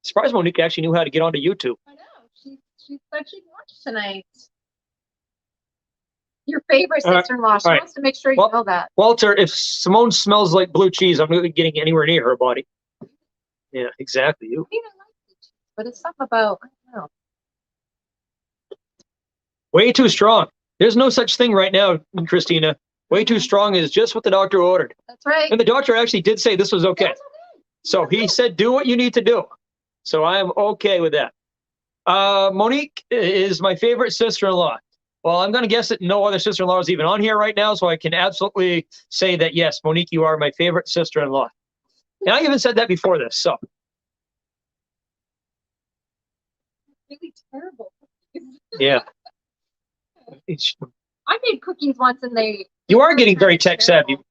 Surprised Monique actually knew how to get onto YouTube. I know. She said she'd watch tonight. Your favorite sister-in-law. She all right. wants to make sure you Well- know that. Walter, if Simone smells like blue cheese, I'm not getting anywhere near her body. Yeah, exactly. You. I mean, I like blue cheese, but it's something about, I don't know. Way too strong. There's no such thing right now, Christina. Way too strong is just what the doctor ordered. That's right. And the doctor actually did say this was okay. That's okay. So he said, do what you need to do. So I am okay with that. Monique is my favorite sister-in-law. Well, I'm going to guess that no other sister-in-law is even on here right now, so I can absolutely say that, yes, Monique, you are my favorite sister-in-law. And I even said that before this, so. Really terrible. Yeah. I made cookies once and You are getting very tech savvy. terrible.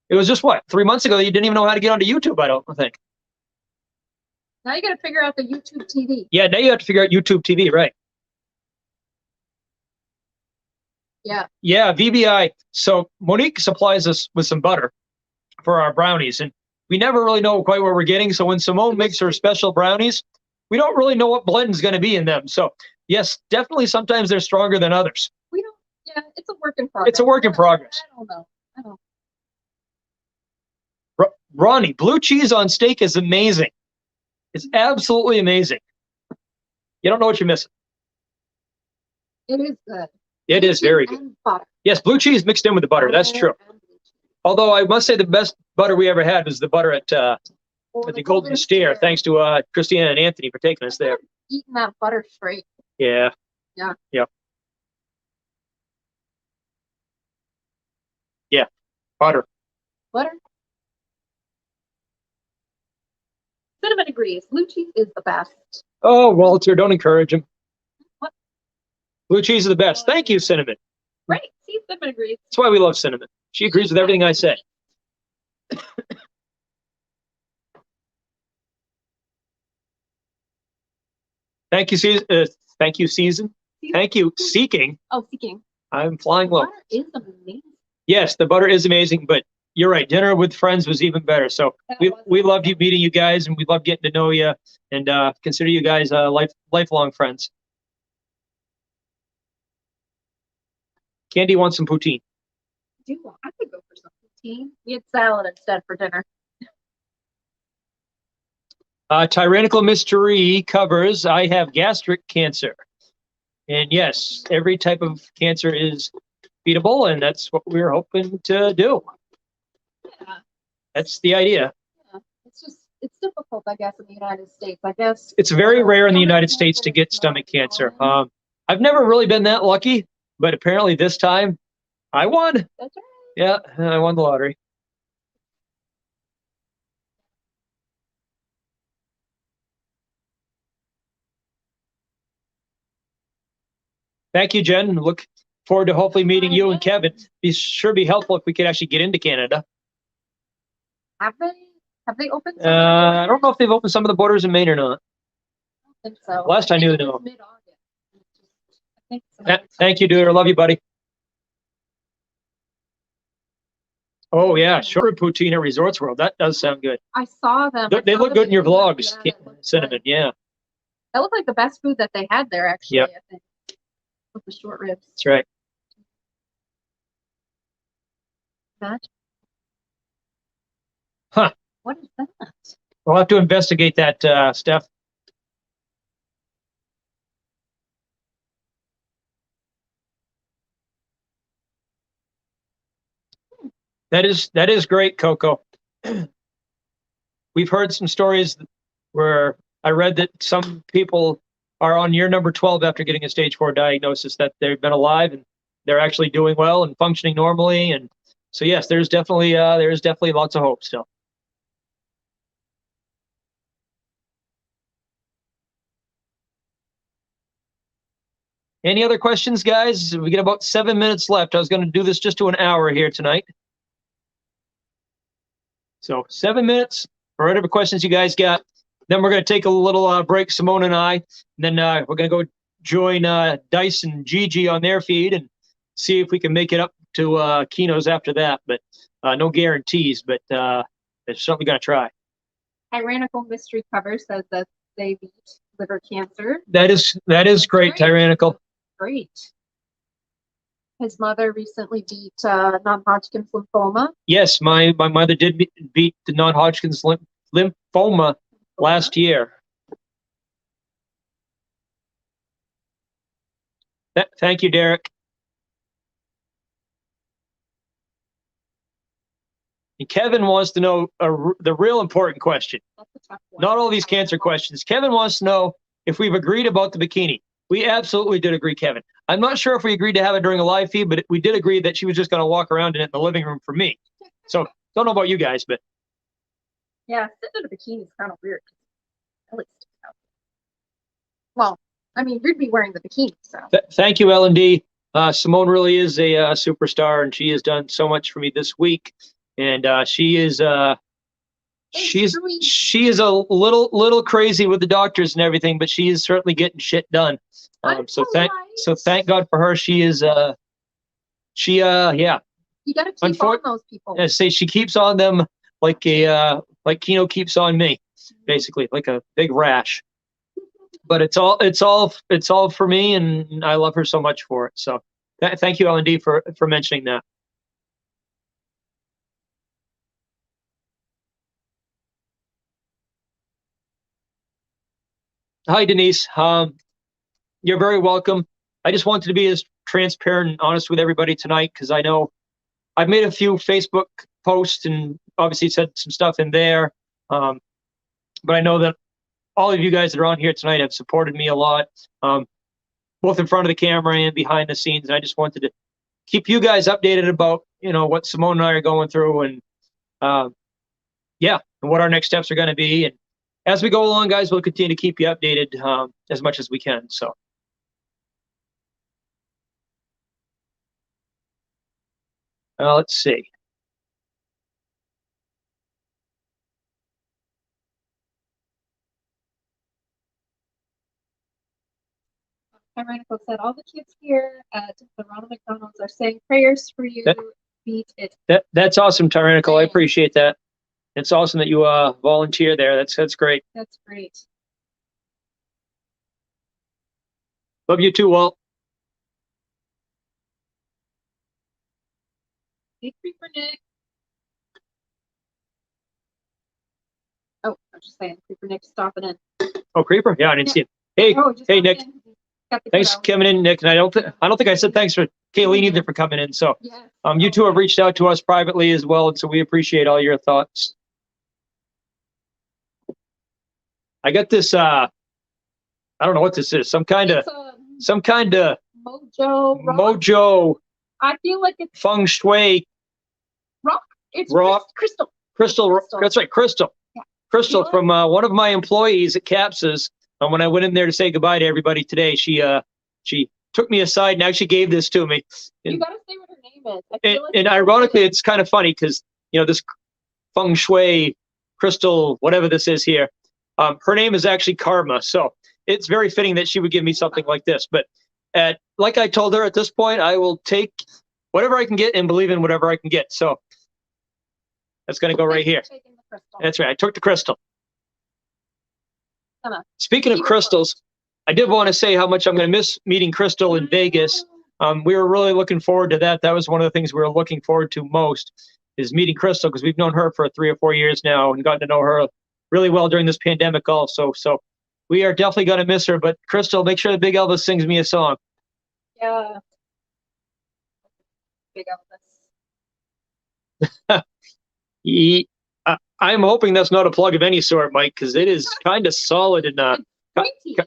It was just what, 3 months ago that you didn't even know how to get onto YouTube, I don't think. Now you gotta figure out the YouTube TV. Yeah, now you have to figure out YouTube TV, right? Yeah. Yeah, VBI. So Monique supplies us with some butter for our brownies, and we never really know quite what we're getting. So when Simone makes her special brownies, we don't really know what blend is going to be in them. So yes, definitely sometimes they're stronger than others. We don't, yeah, it's a work in progress. It's a work in progress. I don't know. I don't. Ronnie, blue cheese on steak is amazing. It's absolutely amazing. You don't know what you're missing. It is good. It is very good. And butter. Yes, blue cheese mixed in with the butter. That's true. And blue cheese. Although I must say the best butter we ever had was the butter at Oh, the Golden Steer. Thanks to Christina and Anthony for taking us there. Eating that butter straight. Yeah. Yeah. Yep. Yeah. Butter. Butter. Cinnamon agrees. Blue cheese is the best. Oh, Walter, don't encourage him. What? Blue cheese is the best. Thank you, Cinnamon. Right. See, cinnamon agrees. That's why we love Cinnamon. She agrees with everything I say. Thank you, Season. Thank you, Season. Thank you, Seeking. Oh, Seeking. I'm flying low. Butter is amazing. Yes, the butter is amazing, but you're right. Dinner with friends was even better. So we loved meeting you guys, and we love getting to know you, and consider you guys lifelong friends. Candy wants some poutine. I could go for some poutine. We had salad instead for dinner. Tyrannical Mystery covers, I have gastric cancer. And yes, every type of cancer is beatable, and that's what we're hoping to do. Yeah. That's the idea. Yeah. It's difficult, I guess, in the United States. I guess It's very rare in the United States to get stomach cancer. I've never really been that lucky, but apparently this time I won. That's right. Yeah, I won the lottery. Thank you, Jen. Look forward to hopefully meeting you and Kevin. Be helpful if we could actually get into Canada. Have they opened? I don't know if they've opened some of the borders in Maine or not. I think so. Last I knew, no. Mid-August. I think so. Thank you, dude. I love you, buddy. Oh yeah, sure. Poutine at Resorts World. That does sound good. I saw them. They look good in your vlogs, Yeah, Cinnamon. Yeah, that looked like the best food that they had there, actually. Yep. I think. With the short ribs. that's right. That. Huh. What is that? We'll have to investigate that, Steph. That is great, Coco. We've heard some stories where I read that some people are on year number 12 after getting a stage 4 diagnosis, that they've been alive and they're actually doing well and functioning normally. And so, yes, there's definitely lots of hope still. Any other questions, guys? We get about 7 minutes left. I was going to do this just to an hour here tonight. So 7 minutes for whatever questions you guys got. Then we're going to take a little break, Simone and I. And then we're going to go join Dice and Gigi on their feed and see if we can make it up to Kino's after that. But no guarantees, but they're certainly going to try. Tyrannical Mystery Cover says that they beat liver cancer. That is great, Tyrannical. Great. His mother recently beat non-Hodgkin's lymphoma. Yes, my mother did beat the non-Hodgkin's lymphoma last year. Thank you, Derek. And Kevin wants to know the real important question. That's a tough one. Not all these cancer questions. Kevin wants to know if we've agreed about the bikini. We absolutely did agree, Kevin. I'm not sure if we agreed to have it during a live feed, but we did agree that she was just going to walk around in it in the living room for me. So don't know about you guys, but yeah, sitting in a bikini is kind of weird. At least. Well, I mean, you'd be wearing the bikini, so. Thank you, L&D. Simone really is a superstar, and she has done so much for me this week. And she is she is a little crazy with the doctors and everything, but she is certainly getting shit done. So thank God for her. She is yeah. You gotta keep on those people. I say she keeps on them like Keno keeps on me, basically, like a big rash. But it's all for me, and I love her so much for it. So thank you, L&D, for mentioning that. Hi, Denise. You're very welcome. I just wanted to be as transparent and honest with everybody tonight, because I know I've made a few Facebook posts and obviously said some stuff in there. But I know that all of you guys that are on here tonight have supported me a lot, both in front of the camera and behind the scenes. And I just wanted to keep you guys updated about, what Simone and I are going through, and and what our next steps are going to be. And as we go along, guys, we'll continue to keep you updated as much as we can. So. Let's see. Tyrannical said, all the kids here at the Ronald McDonald's are saying prayers for you. Beat it. That's awesome, Tyrannical. I appreciate that. It's awesome that you volunteer there. That's great. That's great. Love you too, Walt. Hey, Creeper Nick. Oh, I was just saying, Creeper Nick's stopping in. Oh, Creeper? Yeah, I didn't see him. Hey, hey, Nick. Thanks for coming in, Nick. And I don't think I said thanks for Kayleen either for coming in. So, you two have reached out to us privately as well, and so we appreciate all your thoughts. I got this. I don't know what this is. Some kind of mojo. I feel like it's feng shui. Rock. It's rock. Crystal. That's right, Crystal. Yeah. Crystal from one of my employees at Caps's. When I went in there to say goodbye to everybody today, she took me aside and actually gave this to me. You gotta say what her name is. And ironically, it's kind of funny because this feng shui crystal, whatever this is here, her name is actually Karma. So it's very fitting that she would give me something like this. But like I told her, at this point, I will take whatever I can get and believe in whatever I can get. So that's going to go right here. That's right. I took the crystal. Speaking of crystals, I did want to say how much I'm going to miss meeting Crystal in Vegas. We were really looking forward to that. That was one of the things we were looking forward to most, is meeting Crystal, because we've known her for 3 or 4 years now and gotten to know her really well during this pandemic also. So we are definitely going to miss her. But Crystal, make sure that Big Elvis sings me a song. Yeah. Big Elvis. I'm hoping that's not a plug of any sort, Mike, because it is kind of solid and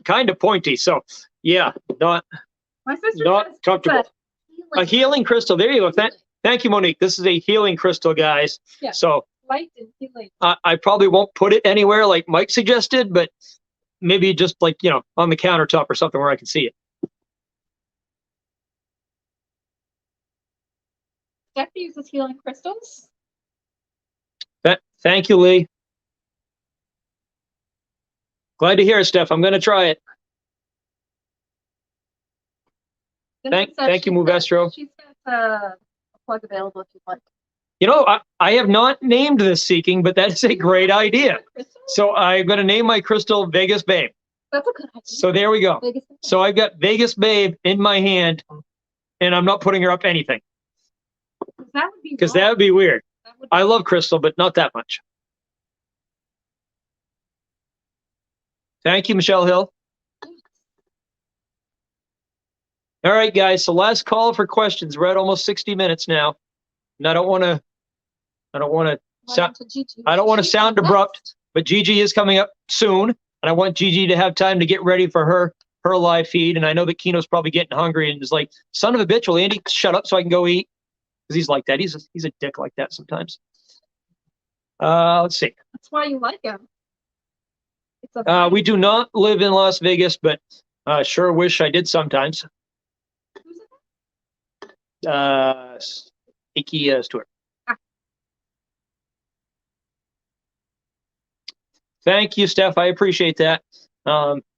kind of pointy. So, yeah, not comfortable. A healing crystal. There you go. Thank you, Monique. This is a healing crystal, guys. Yeah. So, light and healing. I probably won't put it anywhere like Mike suggested, but maybe just like, on the countertop or something where I can see it. Steph uses healing crystals. Thank you, Lee. Glad to hear it, Steph. I'm going to try it. Thank you, Movestro. She's got a plug available if you'd like. I have not named this Seeking, but that is a great idea. So I'm going to name my crystal Vegas Babe. That's a good idea. So there we go. So I've got Vegas Babe in my hand, and I'm not putting her up anything. Because that would be weird. I love Crystal, but not that much. Thank you, Michelle Hill. All right, guys. So last call for questions. We're at almost 60 minutes now, and I don't want to sound abrupt, but Gigi is coming up soon, and I want Gigi to have time to get ready for her live feed. And I know that Keno's probably getting hungry and is like, son of a bitch, will Andy shut up so I can go eat? Because he's like that. He's a dick like that sometimes. Let's see. That's why you like him. We do not live in Las Vegas, but sure wish I did sometimes. Ikea Stewart. Thank you, Steph. I appreciate that.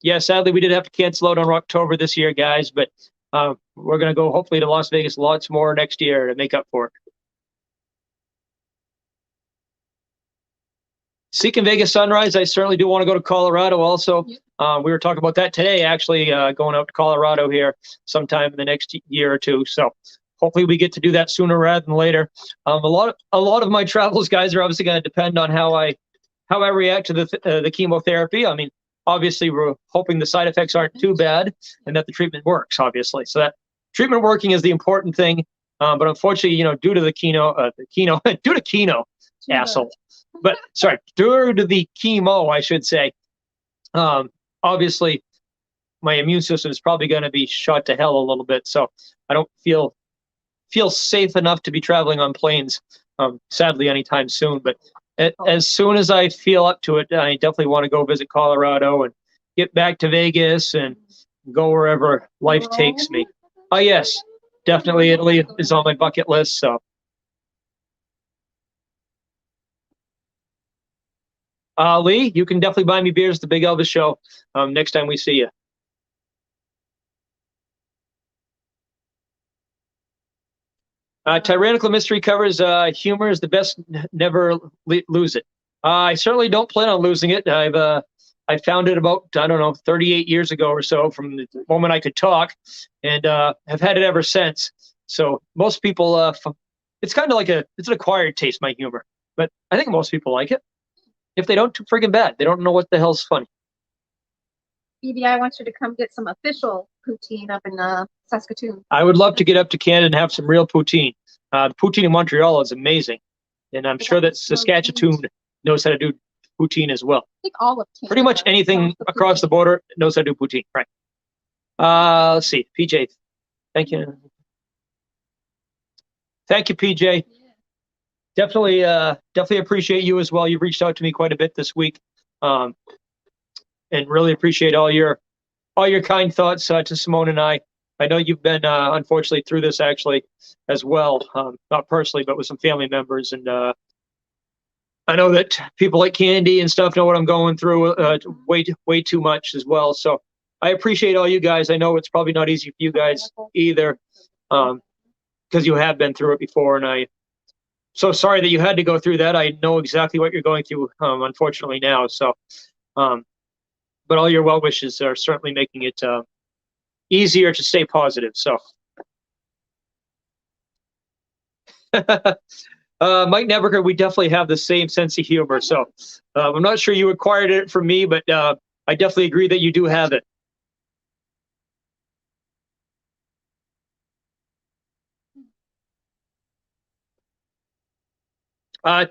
Yeah, sadly, we did have to cancel out on October this year, guys, but we're going to go hopefully to Las Vegas lots more next year to make up for it. Seeking Vegas Sunrise, I certainly do want to go to Colorado also. Yep. We were talking about that today, actually, going out to Colorado here sometime in the next year or two. So hopefully we get to do that sooner rather than later. A lot of my travels, guys, are obviously going to depend on how I react to the chemotherapy. I mean, obviously, we're hoping the side effects aren't too bad and that the treatment works, obviously. So that treatment working is the important thing. But unfortunately, due to due to Keno, asshole. But sorry, due to the chemo, I should say, obviously, my immune system is probably going to be shot to hell a little bit. So I don't feel safe enough to be traveling on planes, sadly, anytime soon. But as soon as I feel up to it, I definitely want to go visit Colorado and get back to Vegas and go wherever life takes me. Oh, yes, definitely Italy is on my bucket list. So. Lee, you can definitely buy me beers at the Big Elvis show next time we see you. Tyrannical Mystery covers humor is the best. Never lose it. I certainly don't plan on losing it. I found it about, 38 years ago or so from the moment I could talk, and have had it ever since. So most people, it's kind of like it's an acquired taste, my humor. But I think most people like it. If they don't, too friggin' bad. They don't know what the hell's funny. BBI wants you to come get some official poutine up in Saskatoon. I would love to get up to Canada and have some real poutine. The poutine in Montreal is amazing. And I'm sure that Saskatchewan knows how to do poutine as well. I think all of Canada. Pretty much anything across the border knows how to do poutine. Right. Let's see. PJ. Thank you. Thank you, PJ. Yeah. Definitely appreciate you as well. You've reached out to me quite a bit this week, and really appreciate all your kind thoughts to Simone and I. I know you've been unfortunately through this actually as well, not personally, but with some family members, and I know that people like Candy and stuff know what I'm going through way too much as well. So I appreciate all you guys. I know it's probably not easy for you guys either, because you have been through it before, and I. So sorry that you had to go through that. I know exactly what you're going through, unfortunately, now. So, but all your well wishes are certainly making it easier to stay positive. So, Mike Neberger, we definitely have the same sense of humor. So, I'm not sure you acquired it from me, but I definitely agree that you do have it.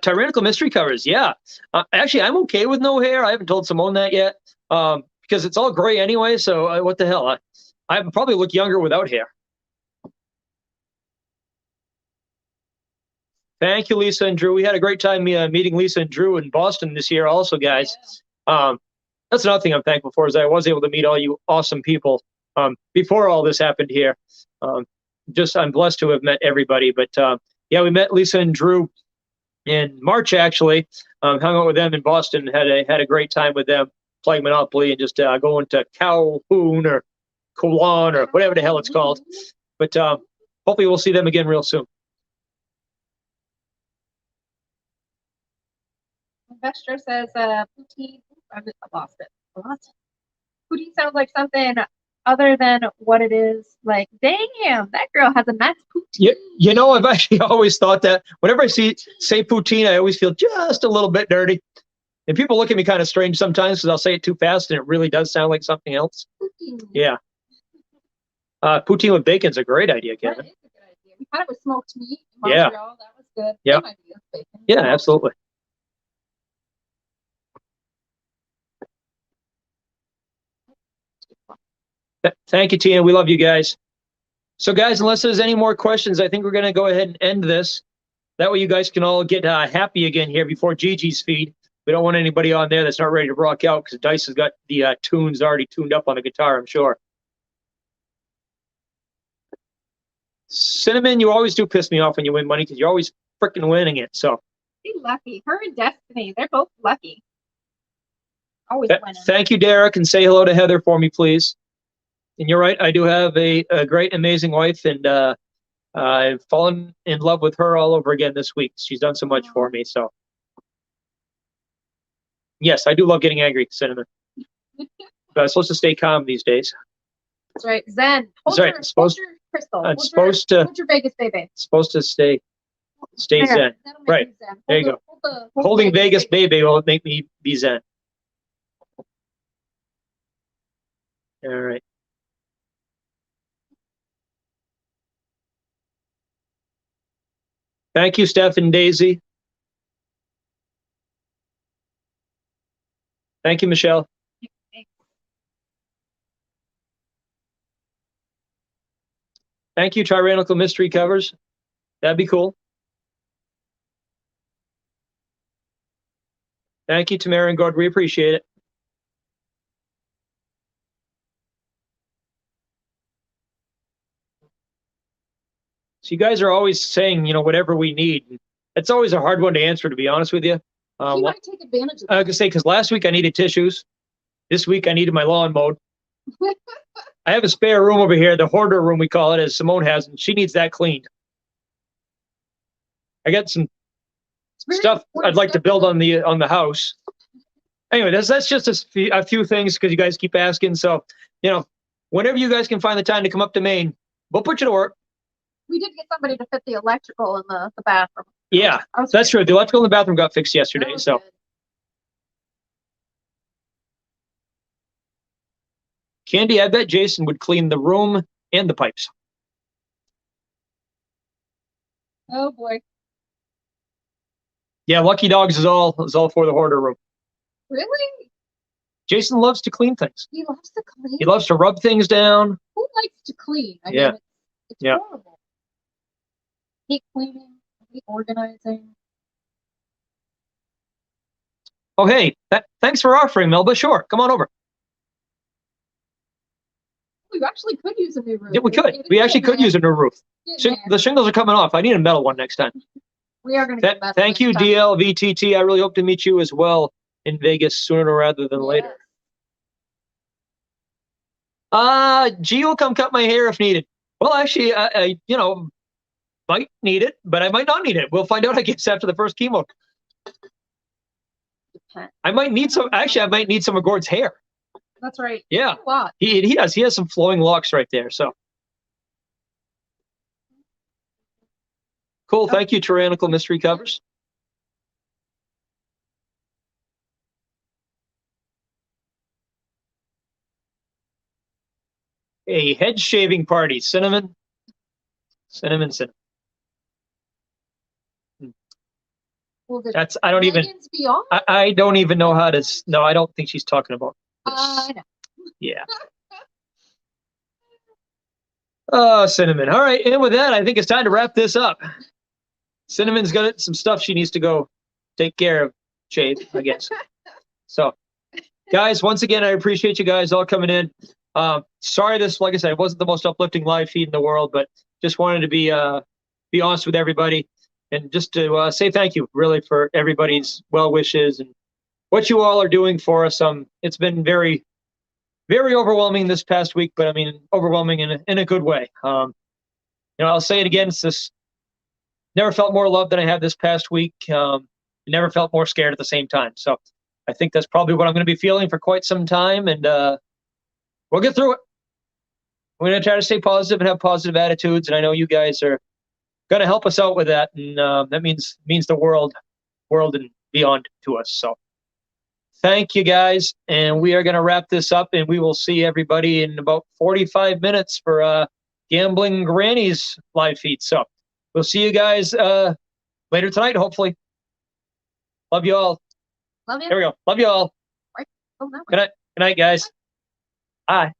Tyrannical Mystery covers, yeah. Actually, I'm okay with no hair. I haven't told Simone that yet, because it's all gray anyway. So what the hell? I probably look younger without hair. Thank you, Lisa and Drew. We had a great time meeting Lisa and Drew in Boston this year, also, guys. Yeah. That's another thing I'm thankful for, is I was able to meet all you awesome people before all this happened here. I'm blessed to have met everybody. But yeah, we met Lisa and Drew in March, actually. Hung out with them in Boston, had a great time with them, playing Monopoly and just going to Calhoun or Coulon or whatever the hell it's called. But hopefully we'll see them again real soon. Investor says poutine. I lost it. Poutine sounds like something other than what it is. Like, damn, that girl has a nice poutine. You know, I've actually always thought that. Whenever I say poutine, I always feel just a little bit dirty. And people look at me kind of strange sometimes because I'll say it too fast and it really does sound like something else. Poutine. Yeah. Poutine with bacon's a great idea, Kevin. That is a good idea. We had it with smoked meat in Montreal. Yeah. That was good. Yeah. Yeah, absolutely. Thank you, Tina. We love you guys. So, guys, unless there's any more questions, I think we're going to go ahead and end this. That way you guys can all get happy again here before Gigi's feed. We don't want anybody on there that's not ready to rock out, because Dice has got the tunes already tuned up on the guitar, I'm sure. Cinnamon, you always do piss me off when you win money because you're always freaking winning it. So She's lucky. Her and Destiny, they're both lucky. Always winning. thank you, Derek, and say hello to Heather for me, please. And you're right, I do have a great, amazing wife, and I've fallen in love with her all over again this week. She's done so much for me. So yes, I do love getting angry, Cinnamon. But I'm supposed to stay calm these days. That's right. Zen. That's right. Hold your crystal. I'm supposed to. Hold your Vegas baby. Supposed to stay zen. That'll make Right. you zen. There you go. Holding Vegas baby will make me be zen. All right. Thank you, Steph and Daisy. Thank you, Michelle. Thank you, Tyrannical Mystery Covers. That'd be cool. Thank you, Tamara and Gord. We appreciate it. So you guys are always saying, whatever we need. It's always a hard one to answer, to be honest with you. He might take advantage of I that. was gonna say, because last week I needed tissues. This week I needed my lawn mowed. I have a spare room over here, the hoarder room we call it, as Simone has, and she needs that cleaned. I got some stuff I'd like to build on the house. Anyway, that's just a few things because you guys keep asking. So, whenever you guys can find the time to come up to Maine, we'll put you to work. We did get somebody to fit the electrical in the bathroom. Yeah, that's true. The electrical in the bathroom got fixed yesterday. So, Good. Candy, I bet Jason would clean the room and the pipes. Oh boy. Yeah, Lucky Dogs is all for the hoarder room. Really? Jason loves to clean things. He loves to clean. He loves to rub things down. Who likes to clean? I Yeah. mean, it's Yeah. horrible. I hate cleaning. I hate organizing. Oh, hey, thanks for offering, Melba. Sure, come on over. We actually could use a new roof. Yeah, we could. We actually could use a new roof. The shingles are coming off. I need a metal one next time. We are going to get metal. Thank you, next time. DLVTT. I really hope to meet you as well in Vegas sooner rather than later. G will come cut my hair if needed. Well, actually, I might need it, but I might not need it. We'll find out, I guess, after the first chemo. Depends. I might need some. Actually, I might need some of Gord's hair. That's right. Yeah, A lot. he does. He has some flowing locks right there. So cool. Thank you, Tyrannical Mystery Covers. A head shaving party. Cinnamon. Well, That's, I don't even, Dragons Beyond? I don't even know how to, no, I don't think she's talking about this. I know. Yeah. Oh, Cinnamon. All right. And with that, I think it's time to wrap this up. Cinnamon's got some stuff she needs to go take care of, shave, I guess. So, guys, once again, I appreciate you guys all coming in. Sorry this, like I said, it wasn't the most uplifting live feed in the world, but just wanted to be honest with everybody and just to say thank you, really, for everybody's well wishes and what you all are doing for us. It's been very, very overwhelming this past week, but I mean, overwhelming in a good way. I'll say it again. It's this. Never felt more love than I have this past week. Never felt more scared at the same time. So I think that's probably what I'm going to be feeling for quite some time, and we'll get through it. We're going to try to stay positive and have positive attitudes, and I know you guys are going to help us out with that, and that means the world and beyond to us. So thank you guys, and we are going to wrap this up, and we will see everybody in about 45 minutes for Gambling Granny's live feed. So we'll see you guys later tonight, hopefully. Love you all. Love you. There we go. Love you all. Oh, no. Good night, guys. Bye.